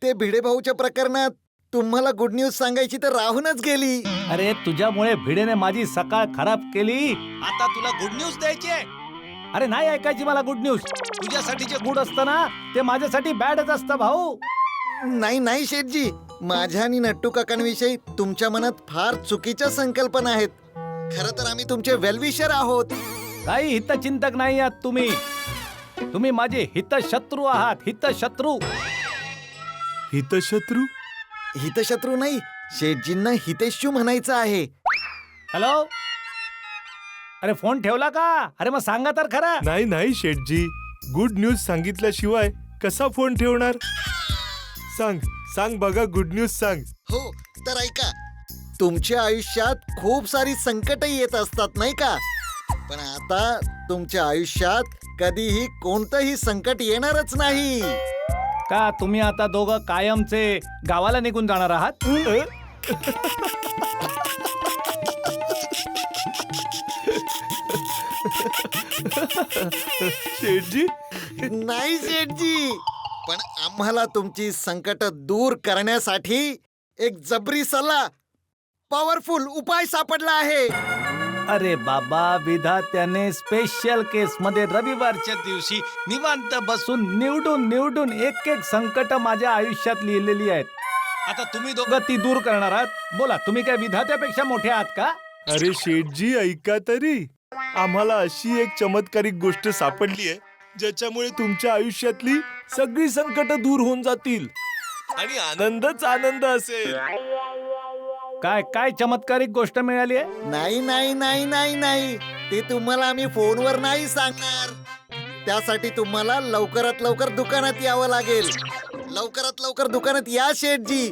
ते भिडे भाऊच्या प्रकरणात तुम्हाला गुड न्यूज सांगायची तर राहूनच गेली. अरे तुझ्यामुळे भिडेने माझी सकाळ खराब केली. आता तुला गुड न्यूज द्यायची आहे. अरे नाही ऐकायची मला गुड न्यूज. तुझ्यासाठी जे गुड असतं ना ते माझ्यासाठी बॅडच असतं भाऊ. नाही नाही शेठजी, माझ्या आणि नट्टू काकांविषयी तुमच्या मनात फार चुकीच्या संकल्पना आहेत. खरं तर आम्ही तुमचे वेलविशर आहोत. काही हितचिंतक नाही आहात तुम्ही. तुम्ही माझे हितशत्रू आहात. हितशत्रू. हितशत्रू? हितशत्रू नाही, शेठजींना हितेशू म्हणायचं आहे. हॅलो. अरे फोन ठेवला का? अरे मग सांगा तर खरा. नाही नाही शेठजी, गुड न्यूज सांगितल्याशिवाय कसा फोन ठेवणार? सांग सांग बघा, गुड न्यूज सांग. हो तर ऐका, तुमच्या आयुष्यात खूप सारी संकट येत असतात नाही का? पण आता तुमच्या आयुष्यात कधीही कोणतंही संकट येणारच नाही. का तुम्ही आता दोघं कायमचे गावाला निघून जाणार आहात? शेठजी नाही शेठजी, पण आम्हाला तुमची संकट दूर करण्यासाठी एक जबरी सल्ला, पॉवरफुल उपाय सापडला आहे. अरे बाबा, विधात्याने स्पेशल केस मध्ये रविवारच्या दिवशी निवांत बसून निवडून निवडून एक एक संकट माझ्या आयुष्यात लिहिलेली आहेत. आता तुम्ही दोघं ती दूर करणार आहात. बोला, तुम्ही काय विधात्यापेक्षा मोठे आहात का? अरे शेठजी ऐका तरी, आम्हाला अशी एक चमत्कारिक गोष्ट सापडली आहे ज्याच्यामुळे तुमच्या आयुष्यातली सगळी संकट दूर होऊन जातील आणि आनंदच आनंद असेल. काय काय चमत्कारिक गोष्ट मिळाली आहे? नाही नाही नाही नाही नाही, ते तुम्हाला आम्ही फोनवर नाही सांगणार. त्यासाठी तुम्हाला लवकरात लवकर दुकानात यावं लागेल. लवकरात लवकर दुकानात या शेठजी,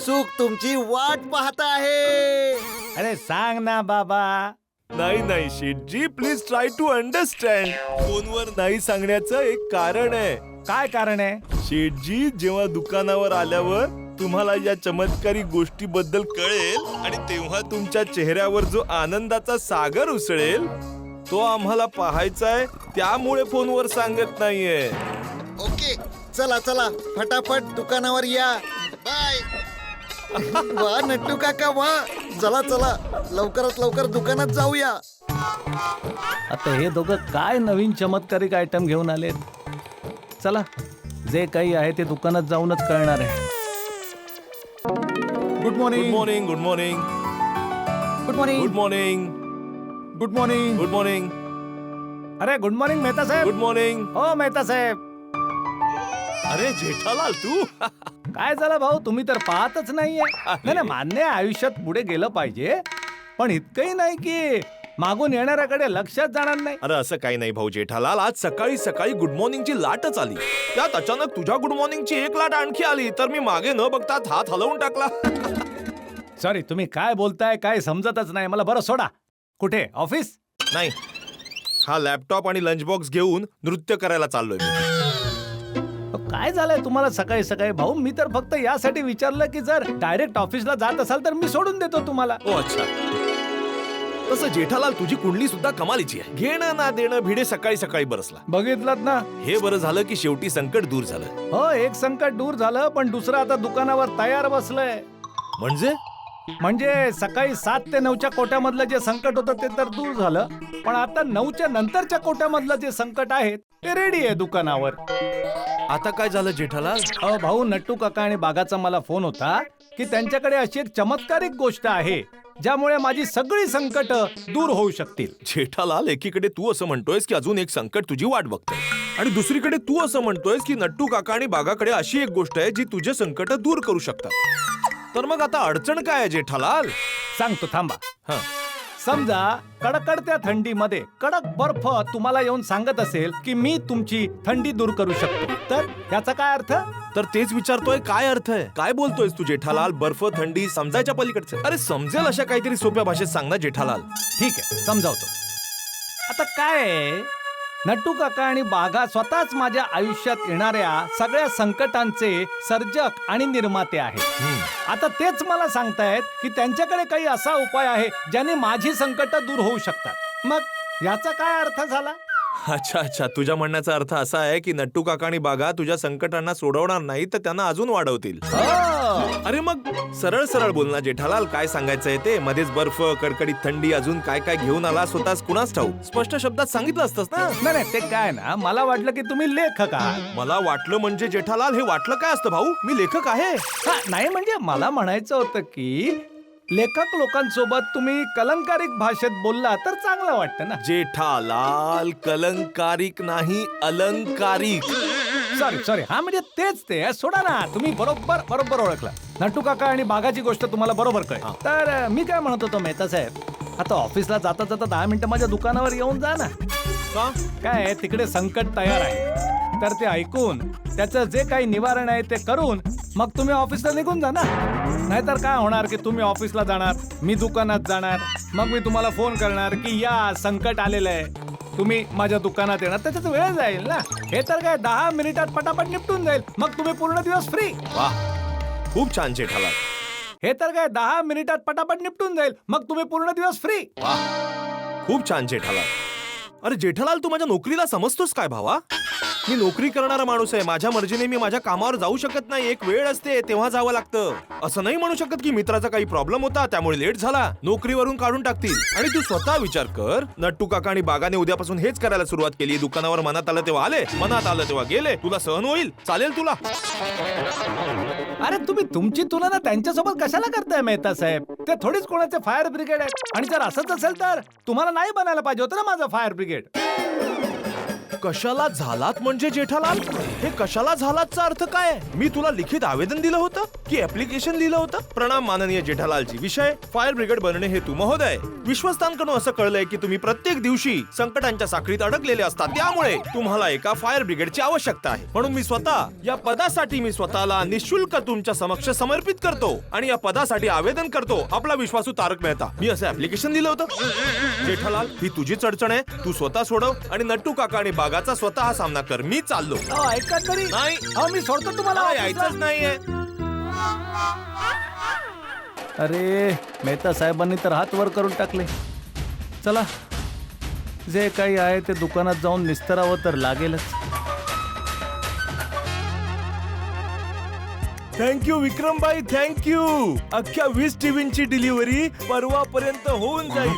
सुख तुमची वाट पाहत आहे. अरे सांग ना बाबा. नाही नाही शेठजी, प्लीज ट्राय टू अंडरस्टँड. फोनवर नाही सांगण्याचं एक कारण आहे. काय कारण आहे? शेठजी, जेव्हा दुकानावर आल्यावर तुम्हाला या चमत्कारिक गोष्टीबद्दल कळेल आणि तेव्हा तुमच्या चेहऱ्यावर जो आनंदाचा सागर उसळेल तो आम्हाला पाहायचाय, त्यामुळे फोनवर सांगत नाहीये. ओके, चला चला फटाफट दुकानावर या. बाय. वा नट्टू काका वा. चला चला लवकरात लवकर दुकानात जाऊया. आता हे दोघं काय नवीन चमत्कारिक आयटम घेऊन आलेत. चला, जे काही आहे ते दुकानात जाऊनच कळणार आहे. Good morning. Good morning. Good morning. Good morning. Good morning. Good morning. Good morning. अरे गुड मॉर्निंग मेहता साहेब. Good morning. हो मेहता साहेब. अरे जेठालाल, तू काय झालं भाऊ, तुम्ही तर पाहतच नाहीये. नाही नाही, मान्य आहे, आयुष्यात पुढे गेलं पाहिजे, पण इतकंही नाही की मागून येणाऱ्याकडे लक्षात जाणार नाही. अरे असं काही नाही भाऊ जेठालाल, आज सकाळी सकाळी गुड मॉर्निंगची लाटच आली. त्यात अचानक तुझ्या गुड मॉर्निंगची एक लाट आणखी आली, तर मी मागे न बघता हात हलवून टाकला. सॉरी, तुम्ही काय बोलताय काय समजतच नाही मला. बरं सोडा, कुठे ऑफिस? नाही, हा लॅपटॉप आणि लंच बॉक्स घेऊन नृत्य करायला चाललोय मी. काय झालंय तुम्हाला सकाळी सकाळी भाऊ? मी तर फक्त यासाठी विचारलं की जर डायरेक्ट ऑफिसला जात असाल तर मी सोडून देतो तुम्हाला. ओ अच्छा, तसं जेठालाल तुझी कुंडली सुद्धा कमालीची आहे. घेणं ना देणं भिडे सकाळी सकाळी बरसला. बघितलं ना. हे बरं झालं की शेवटी संकट दूर झालं. हो, एक संकट दूर झालं, पण दुसरं आता दुकानावर तयार बसलंय. म्हणजे सकाळी 7 ते 9च्या कोट्यामधलं जे संकट होतं ते तर दूर झालं, पण आता 9च्या नंतरच्या कोट्यामधलं जे संकट आहे ते रेडी आहे दुकानावर. आता काय झालं जेठालाल? भाऊ, नट्टू काका आणि बागाचा मला फोन होता की त्यांच्याकडे अशी एक चमत्कारिक गोष्ट आहे ज्यामुळे माझी सगळी संकट दूर होऊ शकतील. जेठालाल, एकीकडे तू असं म्हणतोयस की अजून एक संकट तुझी वाट बघते आणि दुसरीकडे तू असं म्हणतोयस की नट्टू काका आणि बागाकडे अशी एक गोष्ट आहे जी तुझे संकट दूर करू शकतात. तर मग आता अडचण काय आहे जेठालाल? सांगतो, थांबा. हं. समजा कडकडत्या थंडीमध्ये कडक बर्फ तुम्हाला येऊन सांगत असेल की मी तुमची थंडी दूर करू शकतो, तर याचा काय अर्थ? तर तेच विचारतोय, काय अर्थ आहे? काय बोलतोयस तू जेठालाल? बर्फ, थंडी समजायच्या पलीकडचे. अरे समजेल अशा काहीतरी सोप्या भाषेत सांग ना जेठालाल. ठीक आहे, समजावतो. आता काय आहे, नट्टू काका आणि बागा स्वतःच माझ्या आयुष्यात येणाऱ्या सगळ्या संकटांचे सर्जक आणि निर्माते आहेत. आता तेच मला सांगतायत की त्यांच्याकडे काही असा उपाय आहे ज्याने माझी संकट दूर होऊ शकतात. मग याचा काय अर्थ झाला? अच्छा अच्छा, तुझ्या म्हणण्याचा अर्थ असा आहे की नट्टू काका आणि बागा तुझ्या संकटांना सोडवणार नाही तर त्यांना अजून वाढवतील. अरे मग सरळ सरळ बोल ना जेठालाल, काय सांगायचंय ते? मध्येच बर्फ, कडकडीत थंडी, अजून काय काय घेऊन आला स्वतःच कुणाच ठाऊक. स्पष्ट शब्दात सांगितलं असतंस ना. नाही, ते काय ना, मला वाटलं की तुम्ही लेखक आहात. मला वाटलं म्हणजे जेठालाल, हे वाटलं काय असतं भाऊ? मी लेखक आहे. नाही, म्हणजे मला म्हणायचं होतं की लेखक लोकांसोबत तुम्ही कलंकारिक भाषेत बोलला तर चांगलं वाटतं ना. जेठालाल, कलंकारिक नाही, अलंकारिक. सॉरी, हा म्हणजे तेच ते. सोडा ना, तुम्ही बरोबर ओळखला. नट्टू काका आणि बागाची गोष्ट तुम्हाला बरोबर कळेल. तर मी काय म्हणत होतो मेहता साहेब, आता ऑफिसला जाता 10 मिनिटं माझ्या दुकानावर येऊन जा ना. का? काय तिकडे संकट तयार आहे, तर ते ऐकून त्याचं जे काही निवारण आहे ते करून मग तुम्ही ऑफिसला निघून जा ना. नाहीतर काय होणार की तुम्ही ऑफिसला जाणार, मी दुकानात जाणार, मग मी तुम्हाला फोन करणार की या संकट आलेलं आहे, तुम्ही माझ्या दुकानात येणार, त्याच्यात वेळ जाईल ना. हे तर काय 10 मिनिटात पटापट निपटून जाईल, मग तुम्ही पूर्ण दिवस फ्री. वा, खूप छान जेठालाल. हे तर काय 10 मिनिटात पटापट निपटून जाईल, मग तुम्ही पूर्ण दिवस फ्री. वा, खूप छान जेठालाल. अरे जेठालाल, तू माझ्या नोकरीला समजतोस काय भावा? मी नोकरी करणारा माणूस आहे. माझ्या मर्जीने मी माझ्या कामावर जाऊ शकत नाही. एक वेळ असते तेव्हा जावं लागतं. असं नाही म्हणू शकत की मित्राचा काही प्रॉब्लेम होता त्यामुळे लेट झाला, नोकरीवरून काढून टाकतील. आणि तू स्वतः विचार कर, नट्टू काका आणि बागाने उद्यापासून हेच करायला सुरुवात केली. दुकानावर मनात आलं तेव्हा आले, मनात आलं तेव्हा गेले. तुला सहन होईल? चालेल तुला? अरे तुम्ही तुमची तुलना त्यांच्यासोबत कशाला करताय मेहता साहेब? ते थोडीच कोणाचे फायर ब्रिगेड आहे. आणि जर असंच असेल तर तुम्हाला नाही बनायला पाहिजे होतं ना माझं फायर ब्रिगेड. कशाला झालात म्हणजे जेठालाल? हे कशाला झालातचा अर्थ काय? मी तुला लिखित आवेदन दिलं होतं की ऍप्लिकेशन लिहिलं होतं? प्रणाम माननीय जेठालालजी. विषय फायर ब्रिगेड बनणे हेतू. महोदय, विश्वस्तांकडून असं कळलंय की तुम्ही प्रत्येक दिवशी संकटांच्या साखळीत अडकलेले असतात, त्यामुळे तुम्हाला एका फायर ब्रिगेडची आवश्यकता आहे. म्हणून मी स्वतः या पदासाठी स्वतःला निशुल्क तुमच्या समक्ष समर्पित करतो आणि या पदासाठी आवेदन करतो. आपला विश्वासू तारक मेहता. मी असं ऍप्लिकेशन लिहिलं होतं. जेठालाल, ही तुझीच अडचण आहे, तू स्वतः सोडव आणि नट्टू काका आणि बागाचा स्वतः सामना कर. मी चाललो. ऐका तरी. नाही, मी सोडतो तुम्हाला. यायचंच नाहीये. अरे मेहता साहेबांनी तर हात वर करून टाकले. चला, जे काही आहे ते दुकानात जाऊन निस्तरावं तर लागेलच. Thank you Vikrambai, thank you. अख्ख्या 20 टीव्हींची डिलिव्हरी परवापर्यंत होऊन जाईल.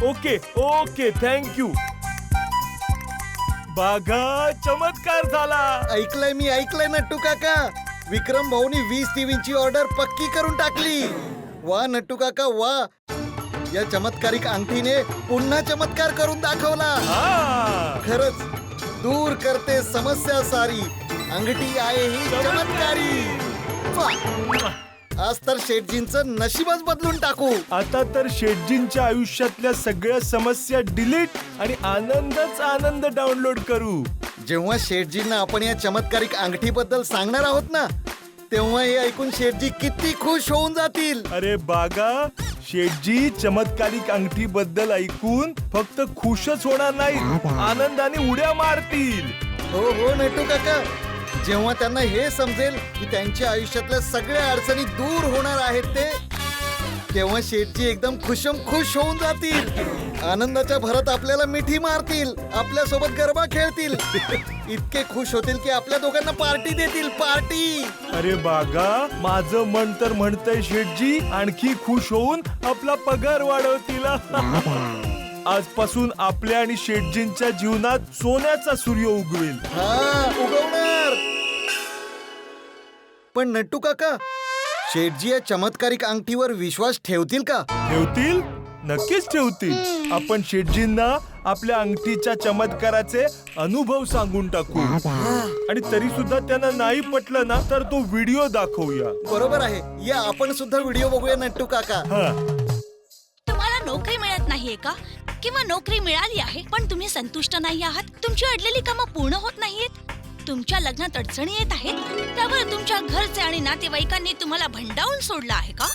Okay, thank you. बागा, चमत्कार झाला. ऐकलंय नट्टू काका. विक्रम भाऊनी 20 टीव्हींची ऑर्डर पक्की करून टाकली. वा नट्टू काका वा. या चमत्कारिक अंगठीने पुन्हा चमत्कार करून दाखवला. खरंच दूर करते समस्या सारी. अंगठी आहे ही चमत्कारी. आज तर शेठजींचं नशीबच बदलून टाकू. आता तर शेठजींच्या आयुष्यातल्या सगळ्या समस्या डिलीट आणि आनंदच आनंद डाउनलोड करू. जेव्हा शेठजींना आपण या चमत्कारिक अंगठीबद्दल सांगणार आहोत ना, तेव्हा हे ऐकून शेठजी किती खुश होऊन जातील. अरे बागा, शेठजी चमत्कारिक अंगठी बद्दल ऐकून फक्त खुशच होणार नाही, आनंदाने उड्या मारतील. हो नट्टू काका. जेव्हा त्यांना हे समजेल की त्यांच्या आयुष्यातल्या सगळ्या अडचणी दूर होणार आहेत तेव्हा शेठजी एकदम खुश होऊन जातील. आनंदाच्या भरात आपल्याला मिठी मारतील, आपल्या सोबत गरबा खेळतील. इतके खुश होतील की आपल्या दोघांना पार्टी देतील. पार्टी. अरे बागा, माझं मन तर म्हणतंय शेठजी आणखी खुश होऊन आपला पगार वाढवतील. आजपासून आपल्या आणि शेटजींच्या जीवनात सोन्याचा सूर्य उगवेल. हा उगवणार. पण नट्टू काका, शेठजी या चमत्कारिक अंगठीवर विश्वास ठेवतील का? ठेवतील, नक्कीच ठेवतील. आपण शेटजींना आपल्या अंगठीच्या चमत्काराचे अनुभव सांगून टाकू. आणि तरी सुद्धा त्यांना नाही पटलं ना तर तो व्हिडिओ दाखवूया. बरोबर आहे. या आपण सुद्धा व्हिडिओ बघूया नट्टू काका. तुम्हाला नोकरी मिळत नाहीये का? किंवा नोकरी मिळाली आहे पण तुम्ही संतुष्ट नाही आहात? तुमची अडलेली कामं पूर्ण होत नाहीयेत? तुमच्या लग्नात अडचणी येत आहेत? त्यावर तुमच्या घरचे आणि नातेवाईकांनी तुम्हाला भंडावून सोडलं आहे का?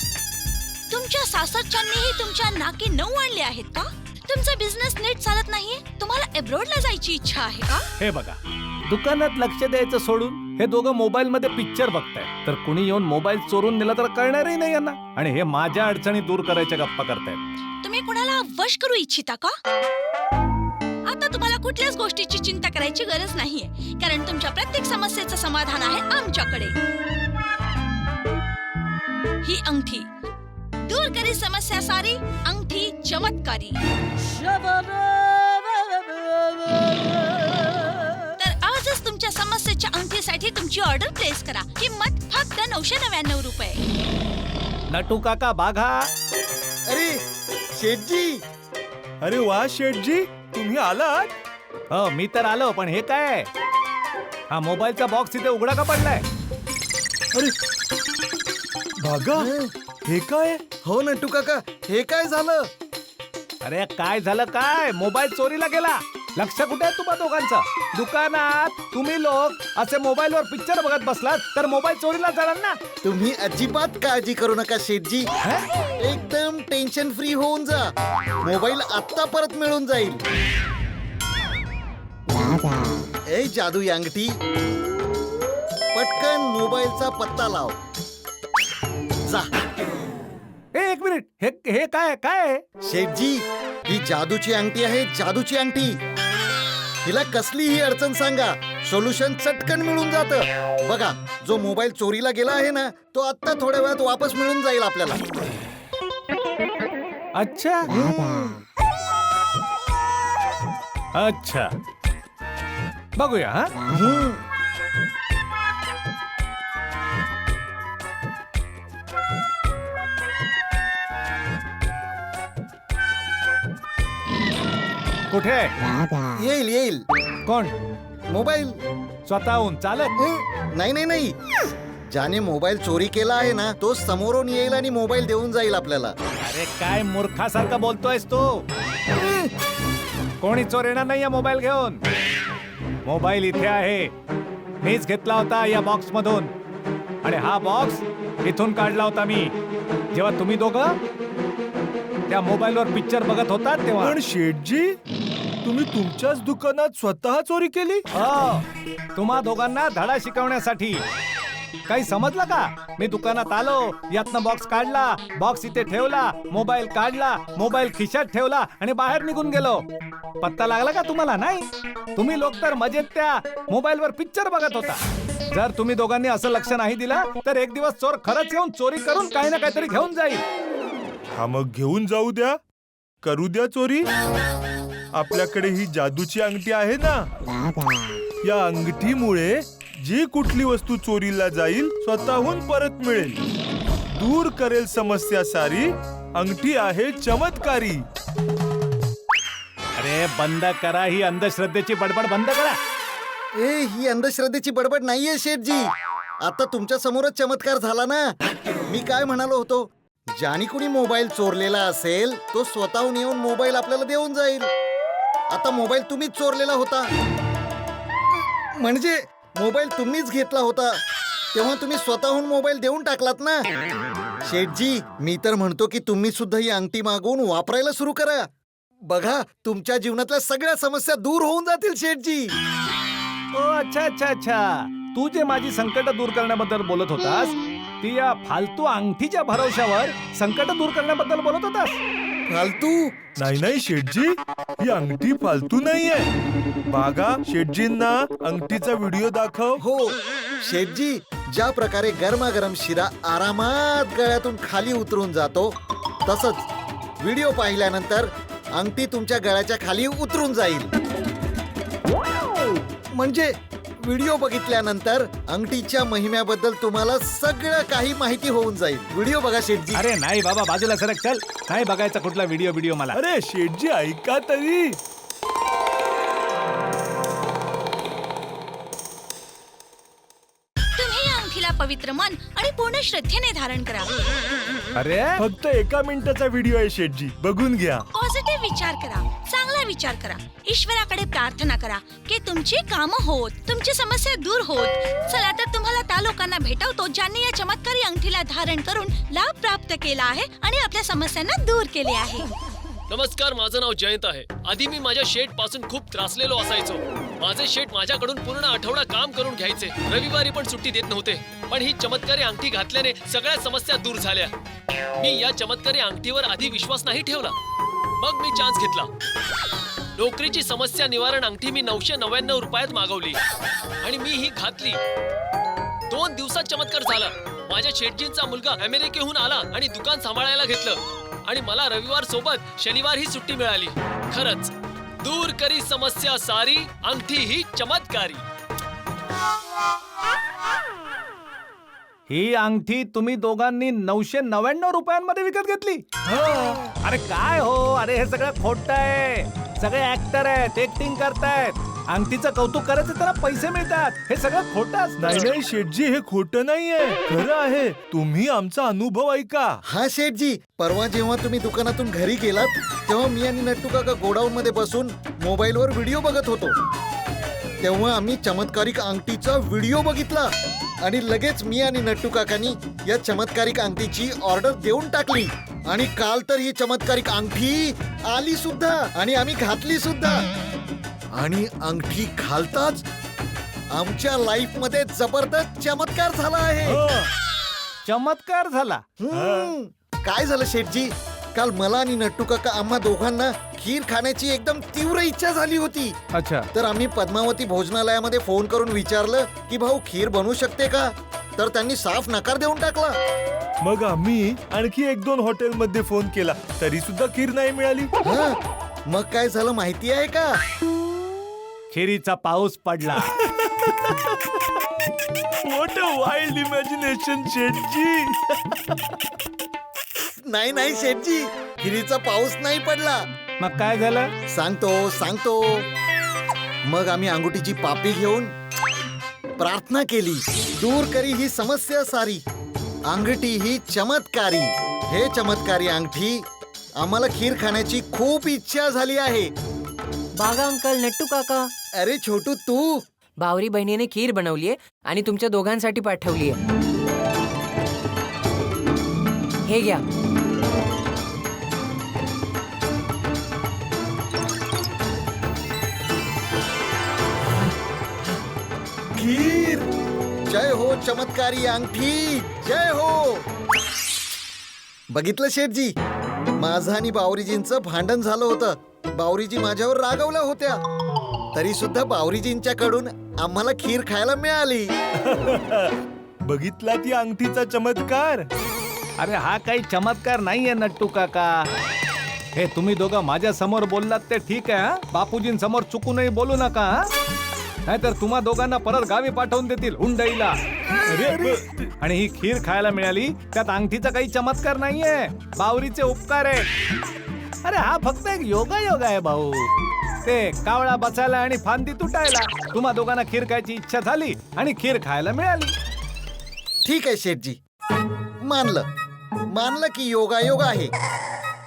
तुमच्या सासरच्यांनीही तुमच्या नाकी नऊ आणले आहेत का? तुमचा बिझनेस नीट चालत नाहीये? तुम्हाला एब्रॉडला जायची इच्छा आहे का? हे बघा, दुकानात लक्ष द्यायचं सोडून हे दोघं मोबाईल मध्ये पिक्चर बघतायत. तर कुणी येऊन मोबाईल चोरून नेला तर कळणारही नाही यांना. आणि हे माझ्या अडचणी दूर करायच्या गप्पा करतायत. तुम्ही कोणाला वश करू इच्छिता का? आता तुम्हाला कुठल्याच गोष्टीची चिंता करायची गरज नाहीये, कारण तुमच्या प्रत्येक समस्येचं समाधान आहे आमच्याकडे. ही अंगठी दूर करी समस्या सारी, अंगठी चमत्कारी. तर आजच तुमच्या समस्येच्या अंगठीसाठी तुमची ऑर्डर प्लेस करा. किंमत फक्त 999 रुपये. नटू काका बाघा. अरे शेठजी. अरे वा शेटजी, तुम्ही आलात? हो मी तर आलो, पण हे काय? हा मोबाईलचा बॉक्स इथे उघडा का पडलाय? अरे बागा, हे काय? हो नट्टू काका, हे काय झालं? अरे काय झालं काय? मोबाईल चोरीला गेला. लक्ष कुठे आहे तुम्हा दोघांचं? दुकानात तुम्ही लोक असे मोबाईलवर पिक्चर बघत बसलात तर मोबाईल चोरीला जाणार ना. तुम्ही अजिबात काळजी करू नका शेठजी. एकदम टेन्शन फ्री होऊन जा. मोबाईल आत्ता परत मिळून जाईल. ए जादू अंगठी, पटकन मोबाईलचा पत्ता लाव. जा. एक मिनिट, हे काय काय? शेठजी, ही जादूची अंगठी आहे, जादूची अंगठी. हिला कसलीही अडचण सांगा, सोल्युशन चटकन मिळून जातं. बघा, जो मोबाईल चोरीला गेला आहे ना, तो आत्ता थोड्या वेळात वापस मिळून जाईल आपल्याला. अच्छा अच्छा, बघूया. हा कुठे आहे? येईल येईल. कोण? मोबाईल स्वतःहून चालत? नाही नाही नाही, ज्याने मोबाईल चोरी केला आहे ना, तो समोरून येईल आणि मोबाईल देऊन जाईल आपल्याला. अरे काय मूर्खासारखं बोलतोयस तू? कोणी चोर येणार नाहीये मोबाईल घेऊन. मोबाईल इथे आहे, मीच घेतला होता या बॉक्स मधून. आणि हा बॉक्स इथून काढला होता मी जेव्हा तुम्ही दोघं त्या मोबाईलवर पिक्चर बघत होतात तेव्हा. पण शेठजी, तुम्ही तुमच्याच दुकानात स्वतः चोरी केली? हो, तुम्हा दोघांना धडा शिकवण्यासाठी. काही समजलं का? मी दुकानात आलो, यातनं बॉक्स काढला, बॉक्स इथे ठेवला, मोबाईल काढला, मोबाईल खिशात ठेवला आणि बाहेर निघून गेलो. पत्ता लागला का तुम्हाला? नाही. तुम्ही लोक तर मजेत त्या मोबाईलवर पिक्चर बघत होता. जर तुम्ही दोघांनी असं लक्ष नाही दिलं तर एक दिवस चोर खरंच येऊन चोरी करून काही ना काहीतरी घेऊन जाईल. हा मग घेऊन जाऊ द्या, करू द्या चोरी. आपल्याकडे ही जादूची अंगठी आहे ना, या अंगठीमुळे जी कुठली वस्तू चोरीला जाईल स्वतःहून परत मिळेल, दूर करेल समस्या सारी. अंगठी आहे चमत्कारी. अरे बंद करा ही अंधश्रद्धेची बडबड, बंद करा. ए, ही अंधश्रद्धेची बडबड नाहीये शेठजी. आता तुमच्या समोरच चमत्कार झाला ना. मी काय म्हणालो होतो, ज्याने कुणी मोबाईल चोरलेला असेल तो स्वतःहून येऊन मोबाईल आपल्याला देऊन जाईल. आता मोबाईल तुम्हीच चोरलेला होता, म्हणजे मोबाईल तुम्हीच घेतला होता, तेव्हा तुम्ही स्वतःहून मोबाईल देऊन टाकलात ना. शेठजी, मी तर म्हणतो की तुम्ही सुद्धा ही अंगठी मागवून वापरायला सुरू करा. बघा, तुमच्या जीवनातल्या सगळ्या समस्या दूर होऊन जातील शेठजी. ओ अच्छा अच्छा अच्छा, तू जे माझी संकट दूर करण्याबद्दल बोलत होतास ती या फालतू अंगठीच्या भरवशावर संकट दूर करण्याबद्दल बोलत होतास? फालतू? नाही नाही शेठजी, ही अंगठी फालतू नाहीये. बागा, शेठजींना अंगठीचा व्हिडिओ दाखव. हो शेठजी, ज्या प्रकारे गरमागरम शिरा आरामात गळ्यातून खाली उतरून जातो, तसंच व्हिडिओ पाहिल्यानंतर अंगठी तुमच्या गळ्याच्या खाली उतरून जाईल. म्हणजे व्हिडिओ बघितल्यानंतर अंगठीच्या महिम्याबद्दल तुम्हाला सगळं काही माहिती होऊन जाईल. व्हिडिओ बघा शेठजी. अरे नाही बाबा, बाजूला सरक, चल. नाही बघायचा कुठला व्हिडिओ मला. अरे शेठजी ऐका तरी. तुम्ही या अंगठीला पवित्र मन आणि पूर्ण श्रद्धेने धारण करा. अरे फक्त 1 मिनिटाचा व्हिडिओ आहे शेठजी, बघून घ्या. पॉझिटिव्ह विचार करा, चांगला विचार करा. ईश्वराकडे प्रार्थना करा की तुमची कामं होत, तुमची समस्या दूर होत. चला तर तुम्हाला त्या लोकांना भेटवतो ज्यांनी या चमत्कारी अंगठीला धारण करून लाभ प्राप्त केला आहे आणि आपल्या समस्यांना दूर केले आहे. नमस्कार, माझं नाव जयंत आहे. आधी मी माझ्या शेट पासून खूप त्रासलेलो असायचो. माझे शेट माझ्याकडून पूर्ण आठवडा काम करून घ्यायचे, रविवारी पण सुट्टी देत नव्हते. पण ही चमत्कारी अंगठी घातल्याने सगळ्या समस्या दूर झाल्या. मी या चमत्कारी अंगठीवर आधी विश्वास नाही ठेवला. मग मी चान्स घेतला. नोकरीची समस्या निवारण अंगठी मी 999 रुपयात मागवली आणि मी ही घातली. 2 दिवसात चमत्कार झाला. माझ्या शेटजींचा मुलगा अमेरिकेहून आला आणि दुकान सांभाळायला घेतलं आणि मला रविवार सोबत शनिवार ही सुट्टी मिळाली. खरंच दूर करी समस्या सारी, अंगठी ही चमत्कारी. ही अंगठी तुम्ही दोघांनी 999 रुपयांमध्ये विकत घेतली? अरे काय हो, अरे हे सगळं खोटं आहे. सगळे ऍक्टर आहेत, ऍक्टिंग करतायत. अंगठीचं कौतुक करायचं त्याला पैसे मिळतात. हे सगळं खोटं असतं. नाही शेठजी, हे खोटं नाहीये, खरं आहे. तुम्ही आमचा अनुभव ऐका. हा शेठजी, परवा जेव्हा तुम्ही दुकानातून घरी गेलात तेव्हा मी आणि नट्टू काका गोडाऊन मध्ये बसून मोबाईलवर व्हिडिओ बघत होतो. तेव्हा आम्ही चमत्कारिक अंगठीचा व्हिडिओ बघितला आणि लगेच मी आणि नट्टू काकांनी या चमत्कारिक अंगठीची ऑर्डर देऊन टाकली. आणि काल तर ही चमत्कारिक अंगठी आली सुद्धा आणि आम्ही घातली सुद्धा. आणि अंगठी घालताच आमच्या लाईफ मध्ये जबरदस्त चमत्कार झाला आहे. चमत्कार झाला. काय झालं शेठजी, काल मला आणि नट्टू काका आम्हा दोघांना खीर खाण्याची एकदम तीव्र इच्छा झाली होती. अच्छा. तर आम्ही पद्मावती भोजनालयामध्ये फोन करून विचारलं की भाऊ खीर बनवू शकते का, तर त्यांनी साफ नकार देऊन टाकला. मग आम्ही आणखी 1-2 हॉटेलमध्ये फोन केला, तरी सुद्धा खीर नाही मिळाली. मग काय झालं माहिती आहे का? खिरीचा पाऊस पडला. व्हॉट अ वाइल्ड इमॅजिनेशन शेठजी. नाही शेठजी, खिरीचा पाऊस नाही पडला. मग काय झालं? सांगतो. मग आम्ही अंगुठीची पापी घेऊन प्रार्थना केली. दूर करी ही समस्या सारी, अंगठी ही चमत्कारी. हे चमत्कारी अंगठी, आम्हाला खीर खाण्याची खूप इच्छा झाली आहे. बागा अंकल, नट्टू काका. अरे छोटू, तू? बावरी बहिणीने खीर बनवलीये आणि तुमच्या दोघांसाठी पाठवलीये. हे घ्या. खीर. जय हो चमत्कारी अंगठी, जय हो. बघितलं शेठजी, माझं आणि बावरीजींचं भांडण झालं होतं. बावरीजी माझ्यावर रागवल्या होत्या, तरी सुद्धा बावरीजींच्याकडून आम्हाला खीर खायला मिळाली. बघितला ती अंगठीचा चमत्कार. अरे हा काही चमत्कार नाहीये नट्टू काका. हे तुम्ही दोघं माझ्या समोर बोललात ते ठीक आहे. बापूजींसमोर चुकूनही बोलू नका. नाहीतर तुम्हा दोघांना परत गावी पाठवून देतील हुंडईला. आणि ही खीर खायला मिळाली त्यात अंगठीचा काही चमत्कार नाहीये, बावरीचे उपकार आहे. अरे हा फक्त एक योगायोग आहे भाऊ. ते कावळा बसायला आणि फांदी तुटायला. तुम्हा दोघांना खीर खायची इच्छा झाली आणि खीर खायला मिळाली. ठीक आहे शेठजी, मानलं की योगायोग आहे.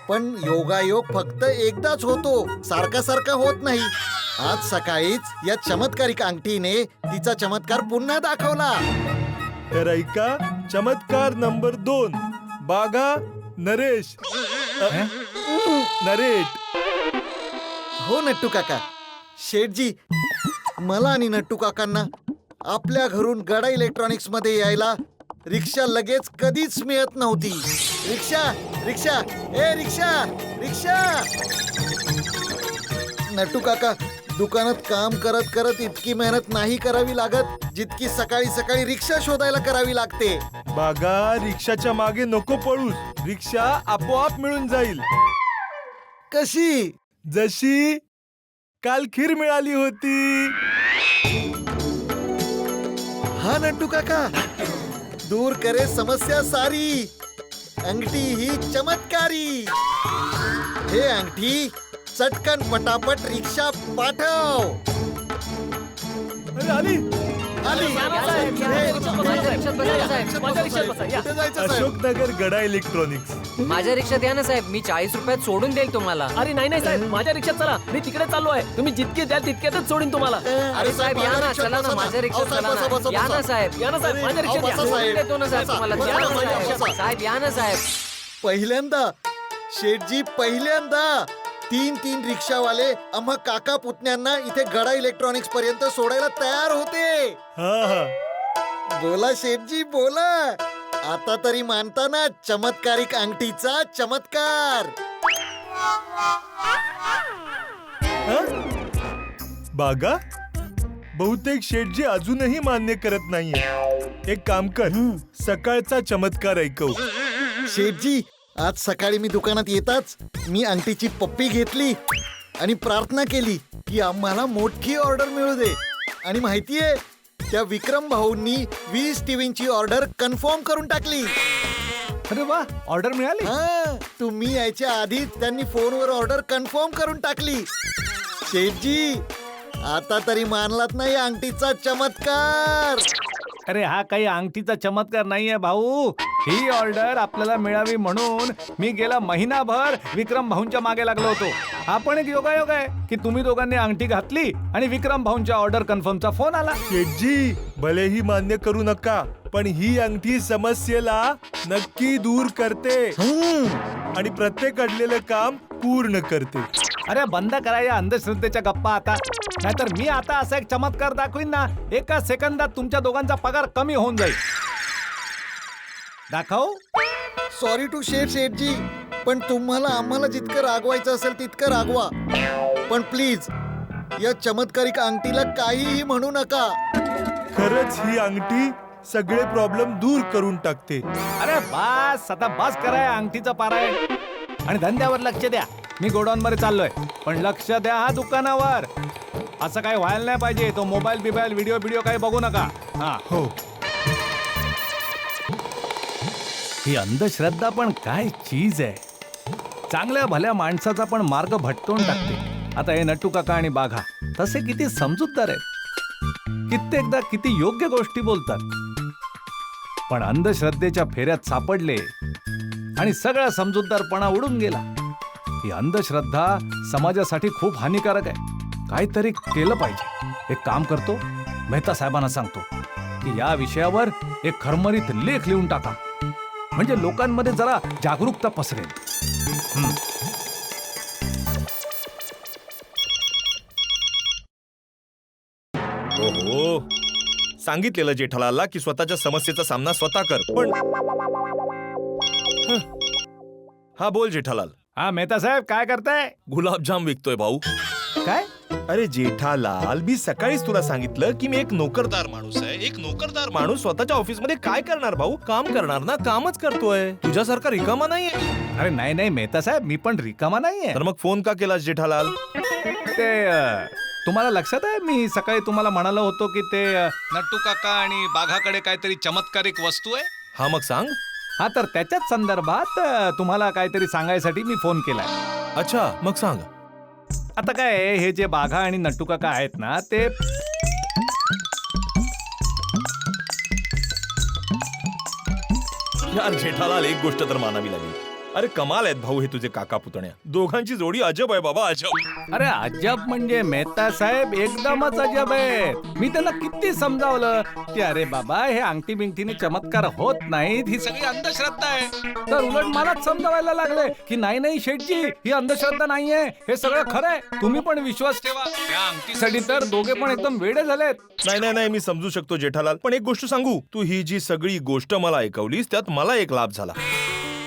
पण योगायोग फक्त एकदाच होतो, सारखा होत नाही. आज सकाळीच या चमत्कारिक अंगठीने तिचा चमत्कार पुन्हा दाखवला. तर ऐका चमत्कार नंबर 2. बागा नरेश नरेट. हो नट्टू काका. शेठजी, मला आणि नट्टू काकांना आपल्या घरून गडा इलेक्ट्रॉनिक्स मध्ये यायला रिक्षा लगेच कधीच मिळत नव्हती. रिक्षा, ए रिक्षा. नट्टू काका, दुकानात काम करत इतकी मेहनत नाही करावी लागत जितकी सकाळी रिक्षा शोधायला करावी लागते. बागा, रिक्षाच्या मागे नको पळूस, रिक्षा आपोआप मिळून जाईल. कशी? जशी काल खीर मिळाली होती. हा नंटू काका, दूर करे समस्या सारी, अंगठी ही चमत्कारी. हे अंगठी चटकन पटापट रिक्षा पाठव. अरे आली. आली. माझ्या रिक्षात बसा साहेब. कुठे जायचं साहेब? अशोकनगर गडा इलेक्ट्रॉनिक्स. माझ्या रिक्षात या ना साहेब, मी 40 रुपयात सोडून देईल तुम्हाला. अरे नाही साहेब, माझ्या रिक्षात चला, मी तिकडे चाललो आहे. तुम्ही जितके द्याल तितक्यातच सोडीन तुम्हाला. अरे साहेब या ना, चला ना माझ्या रिक्षात चला ना. या ना साहेब, या ना साहेब, माझ्या रिक्षात या. सोडून देतो ना साहेब तुम्हाला. या ना साहेब. साहेब या ना साहेब. पहिल्यांदा शेठजी, पहिल्यांदा 3 रिक्षावाले आम्हा काका पुतण्यांना इथे गडा इलेक्ट्रॉनिक्स पर्यंत सोडायला तयार होते. हा हा. बोला शेठजी बोला, आता तरी मानता ना चमत्कारिक अंगठीचा चमत्कार. बागा, बहुतेक शेठजी अजूनही मान्य करत नाहीये. एक काम कर, सकाळचा चमत्कार ऐकव. शेठजी, आज सकाळी मी दुकानात येताच मी अंगठीची पप्पी घेतली आणि प्रार्थना केली की आम्हाला मोठी ऑर्डर मिळू दे. आणि माहितीये, त्या विक्रम भाऊंनी 20 टीव्हींची ऑर्डर कन्फर्म करून टाकली. अरे वा, ऑर्डर मिळाली. हा, तुम्ही यायच्या आधी त्यांनी फोनवर ऑर्डर कन्फर्म करून टाकली. शेठजी, आता तरी मानलात नाही अंगठीचा चमत्कार. अरे हा काही अंगठीचा चमत्कार नाहीये भाऊ. ही ऑर्डर आपल्याला मिळावी म्हणून मी गेला महिनाभर विक्रम भाऊंच्या मागे लागलो होतो. हा पण एक योगायोग आहे की तुम्ही दोघांनी अंगठी घातली आणि विक्रम भाऊंच्या ऑर्डर कन्फर्मचा फोन आला. शेठजी, भलेही मान्य करू नका, पण ही अंगठी समस्येला नक्की दूर करते आणि प्रत्येक अडलेलं काम पूर्ण करते. अरे बंद करा या अंधश्रद्धेच्या गप्पा आता, नाहीतर मी आता असा एक चमत्कार दाखवीन ना, एका सेकंदात तुमच्या दोघांचा पगार कमी होऊन जाईल. दाखव. सॉरी टू शेठजी, पण तुम्हाला आम्हाला जितकं रागवायचं असेल तितकं रागवा, पण प्लीज या चमत्कारिक अंगठीला काहीही म्हणू नका. खरंच ही अंगठी सगळे प्रॉब्लेम दूर करून टाकते. अरे बस आता बस करा या अंगठीचं पाराय आणि धंद्यावर लक्ष द्या. मी गोडाऊन मध्ये चाललोय, पण लक्ष द्या हा दुकानावर. असं काही व्हायला नाही पाहिजे. तो मोबाईल बिबाईल व्हिडिओ काही बघू नका. हा हो. ही अंधश्रद्धा पण काय चीज आहे. चांगल्या भल्या माणसाचा पण मार्ग भटकवून टाकते. आता हे नट्टू काका आणि बाघा तसे किती समजूतदार आहेत, कित्येकदा किती योग्य गोष्टी बोलतात, पण अंधश्रद्धेच्या फेऱ्यात सापडले आणि सगळा समजूतदारपणा उडून गेला. ही अंधश्रद्धा समाजासाठी खूप हानिकारक आहे. काहीतरी केलं पाहिजे. एक काम करतो, मेहता साहेबांना सांगतो की या विषयावर एक खरमरीत लेख लिहून टाका, म्हणजे लोकांमध्ये जरा जागरूकता पसरेल. ओहो, सांगितलेलं जेठालालला की स्वतःच्या समस्येचा सामना स्वतः कर, पण हा बोल जेठालाल. हा मेहता साहेब, काय करताय? गुलाबजाम विकतोय भाऊ. काय? अरे जेठालाल, मी सकाळीच तुला सांगितलं की मी एक नोकरदार माणूस आहे. एक नोकरदार माणूस स्वतःच्या ऑफिस मध्ये काय करणार भाऊ? काम करणार ना, कामच करतोय. तुझ्यासारखा रिकामा नाहीये. अरे नाही मेहता साहेब, मी पण रिकामा नाहीये. तर मग फोन का केलास जेठालाल? ते तुम्हाला लक्षात आहे, मी सकाळी तुम्हाला म्हणालो होतो की ते नट्टू काका आणि बाघाकडे काहीतरी चमत्कारिक वस्तू आहे. हा मग सांग. हा, तर त्याच्याच संदर्भात तुम्हाला काहीतरी सांगायसाठी मी फोन केलाय. अच्छा, मग सांग. आता काय, हे जे बाघा आणि नट्टू काका आहेत ना, ते यार जेठालाल, एक गोष्ट तर मानावी लागेल. अरे कमाल आहेत भाऊ हे तुझे काका पुतण्या. दोघांची जोडी अजब आहे बाबा, अजब. अरे अजब म्हणजे मेहता साहेब एकदमच अजब आहे. मी त्यांना किती समजावलं की अरे बाबा, हे अंगठी बिंगठीने चमत्कार होत नाहीत, ही सगळी अंधश्रद्धा आहे. तर उलट मलाच समजावायला लागले की नाही शेठजी, ही अंधश्रद्धा नाहीये, हे सगळं खरं आहे. तुम्ही पण विश्वास ठेवा. या अंगठीसाठी तर दोघे पण एकदम वेडे झालेत. नाही, मी समजू शकतो जेठालाल, पण एक गोष्ट सांगू, तू ही जी सगळी गोष्ट मला ऐकवलीस त्यात मला एक लाभ झाला.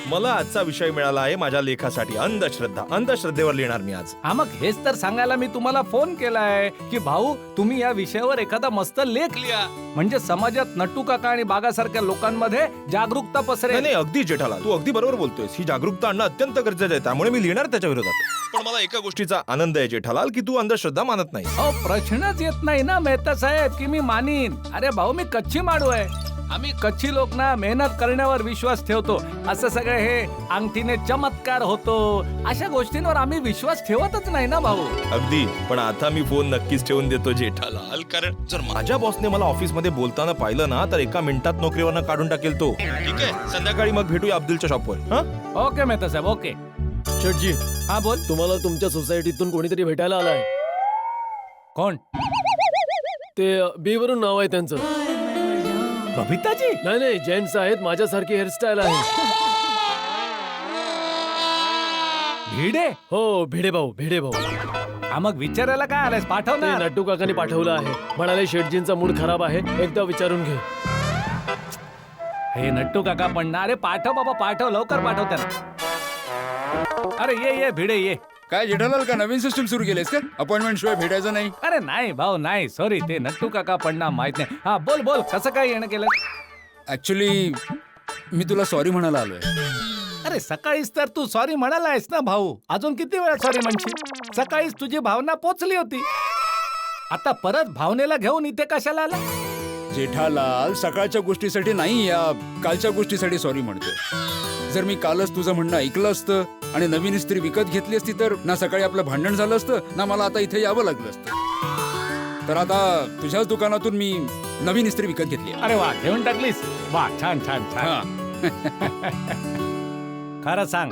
मला आजचा विषय मिळाला आहे माझ्या लेखासाठी अंधश्रद्धा. अंधश्रद्धेवर लिहिणार मी आज. हा मग हेच तर सांगायला मी तुम्हाला फोन केलाय की भाऊ तुम्ही या विषयावर एखादा मस्त लेख लिहा, म्हणजे समाजात नट्टू काका आणि बागासारख्या लोकांमध्ये जागरूकता पसरेल. नाही अगदी जेठालाल, तू अगदी बरोबर बोलतोयस. ही जागरूकता आणणं अत्यंत गरजेचं आहे, त्यामुळे मी लिहिणार त्याच्या विरोधात. पण मला एका गोष्टीचा आनंद आहे जेठालाल की तू अंधश्रद्धा मानत नाही. अहो प्रश्नच येत नाही ना मेहता साहेब की मी मानीन. अरे भाऊ मी कच्ची माडू आहे. आम्ही कच्ची लोक ना मेहनत करण्यावर विश्वास ठेवतो. असं सगळं हे अंगठीने चमत्कार होतो अशा गोष्टींवर आम्ही विश्वास ठेवतच नाही ना भाऊ. अगदी. पण आता मी फोन नक्कीच ठेवून देतो जेठालाल, कारण जर माझ्या बॉसने मला ऑफिस मध्ये बोलताना पाहिलं ना तर एका मिनिटात नोकरीवरनं काढून टाकेल तो. ठीक आहे, संध्याकाळी मग भेटूया अब्दुलच्या शॉपवर. हा ओके मेहता साहेब ओके. शेठजी, हा बोल. तुम्हाला तुमच्या सोसायटीतून कोणीतरी भेटायला आलाय. कोण? ते बी वरून नाव आहे त्यांचं. बबिताजी? नाही जेंट्स आहेत, माझ्यासारखी हेअरस्टाईल आहे. भिडे? हो भिडे भाऊ. हा मग विचारायला काय आलायस? पाठव ना. ते नट्टू काकांनी पाठवलं आहे. म्हणाले शेठजींचा मूड खराब आहे, एकदा विचारून घे. हे नट्टू काका पण ना. अरे पाठव बाबा पाठव, लवकर पाठव त्यांना. अरे ये भिडे ये. काय जेठालाल, का नवीन सिस्टम सुरू केलेस का? अपॉइंटमेंट शिवाय भेटायचं नाही? अरे नाही भाऊ नाही, सॉरी ते नट्टू काका पण ना माहित नाही. हा बोल कसं काय येणं केलं? ऍक्च्युली मी तुला सॉरी म्हणायला आलोय. अरे सकाळीच तर तू सॉरी म्हणालायस ना भाऊ, अजून किती वेळा सॉरी म्हणशील? सकाळीच तुझी भावना पोचली होती, आता परत भावनेला घेऊन इथे कशाला आला? जेठालाल, सकाळच्या गोष्टीसाठी नाही, या कालच्या गोष्टीसाठी सॉरी म्हणतोय. जर मी कालच तुझं म्हणणं ऐकलं असतं आणि नवीन इस्त्री विकत घेतली असती तर ना सकाळी आपलं भांडण झालं असतं ना मला आता इथे यावं लागलं असतं. तर आता तुझ्याच दुकानातून मी नवीन इस्त्री विकत घेतली. अरे वा, घेऊन टाकलीस? वा, छान. खरं सांग,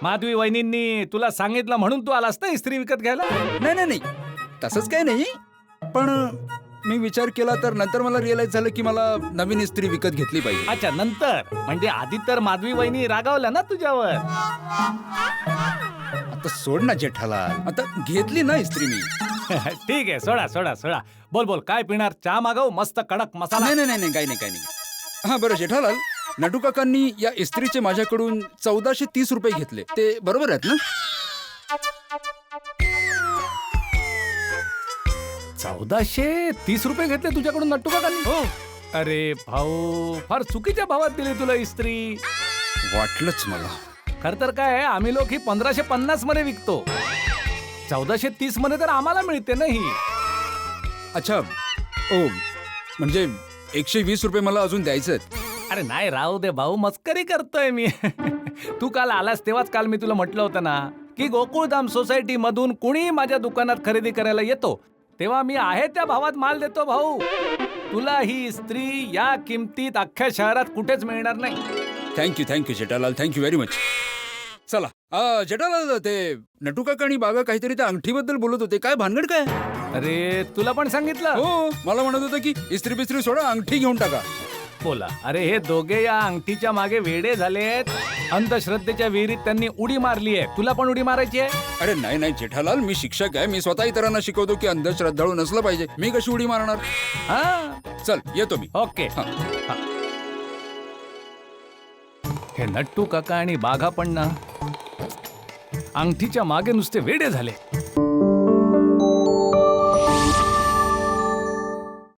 माधवी वहिनींनी तुला सांगितलं म्हणून तू आलास ना इस्त्री विकत घ्यायला? नाही तसंच काय नाही, पण मी विचार केला तर नंतर मला रिअलाइज झालं की मला नवीन इस्त्री विकत घेतली पाहिजे. अच्छा, नंतर म्हणजे आधी तर माधवी वहिनी रागावल्या ना तुझ्यावर. आता सोड ना जेठालाल, आता घेतली ना इस्त्री मी. ठीक आहे, सोडा. बोल काय पिणार? चहा मागव, मस्त कडक मसाला. नाही काही नाही. हा बरं जेठालाल, नटू काकांनी या इस्त्रीचे माझ्याकडून 1430 रुपये घेतले, ते बरोबर आहेत ना? 1430 रुपये घेतले तुझ्याकडून नट्टू काकांनी? हो. अरे भाऊ, फार चुकीच्या भावात दिली तुला इस्त्री. वाटलंच मला. खर तर काय, आम्ही लोक ही 1550 मध्ये विकतो, 1430 मध्ये तर आम्हाला मिळते ना ही. अच्छा, ओ म्हणजे 120 रुपये मला अजून द्यायचे. अरे नाही, राहू दे भाऊ, मस्करी करतोय मी. तू काल आलास तेव्हाच काल मी तुला म्हटलं होतं ना की गोकुळधाम सोसायटी मधून कुणी माझ्या दुकानात खरेदी करायला येतो तेव्हा मी आहे त्या भावात माल देतो भाऊ. तुला ही स्त्री या किमतीत अख्ख्या शहरात कुठेच मिळणार नाही. Thank you Jethalal, thank you very much. चला जेठालाल, ते नटू काका आणि बागा काहीतरी त्या अंगठीबद्दल बोलत होते, काय भानगड काय? अरे तुला पण सांगितलं? हो, मला म्हणत होतं की इस्त्री बिस्त्री सोडा, अंगठी घेऊन टाका. बोला. अरे हे दोघे या अंगठीच्या मागे वेडे झालेत. अंधश्रद्धेच्या विहिरीत त्यांनी उडी मारली आहे. तुला पण उडी मारायची आहे? अरे नाही जेठालाल, मी शिक्षक आहे, मी स्वतः इतरांना शिकवतो की अंधश्रद्धाळू नसलं पाहिजे. मी कशी उडी मारणार? हा, चल येतो मी. ओके. हे नट्टू काका आणि बाघा पण ना अंगठीच्या मागे नुसते वेडे झाले.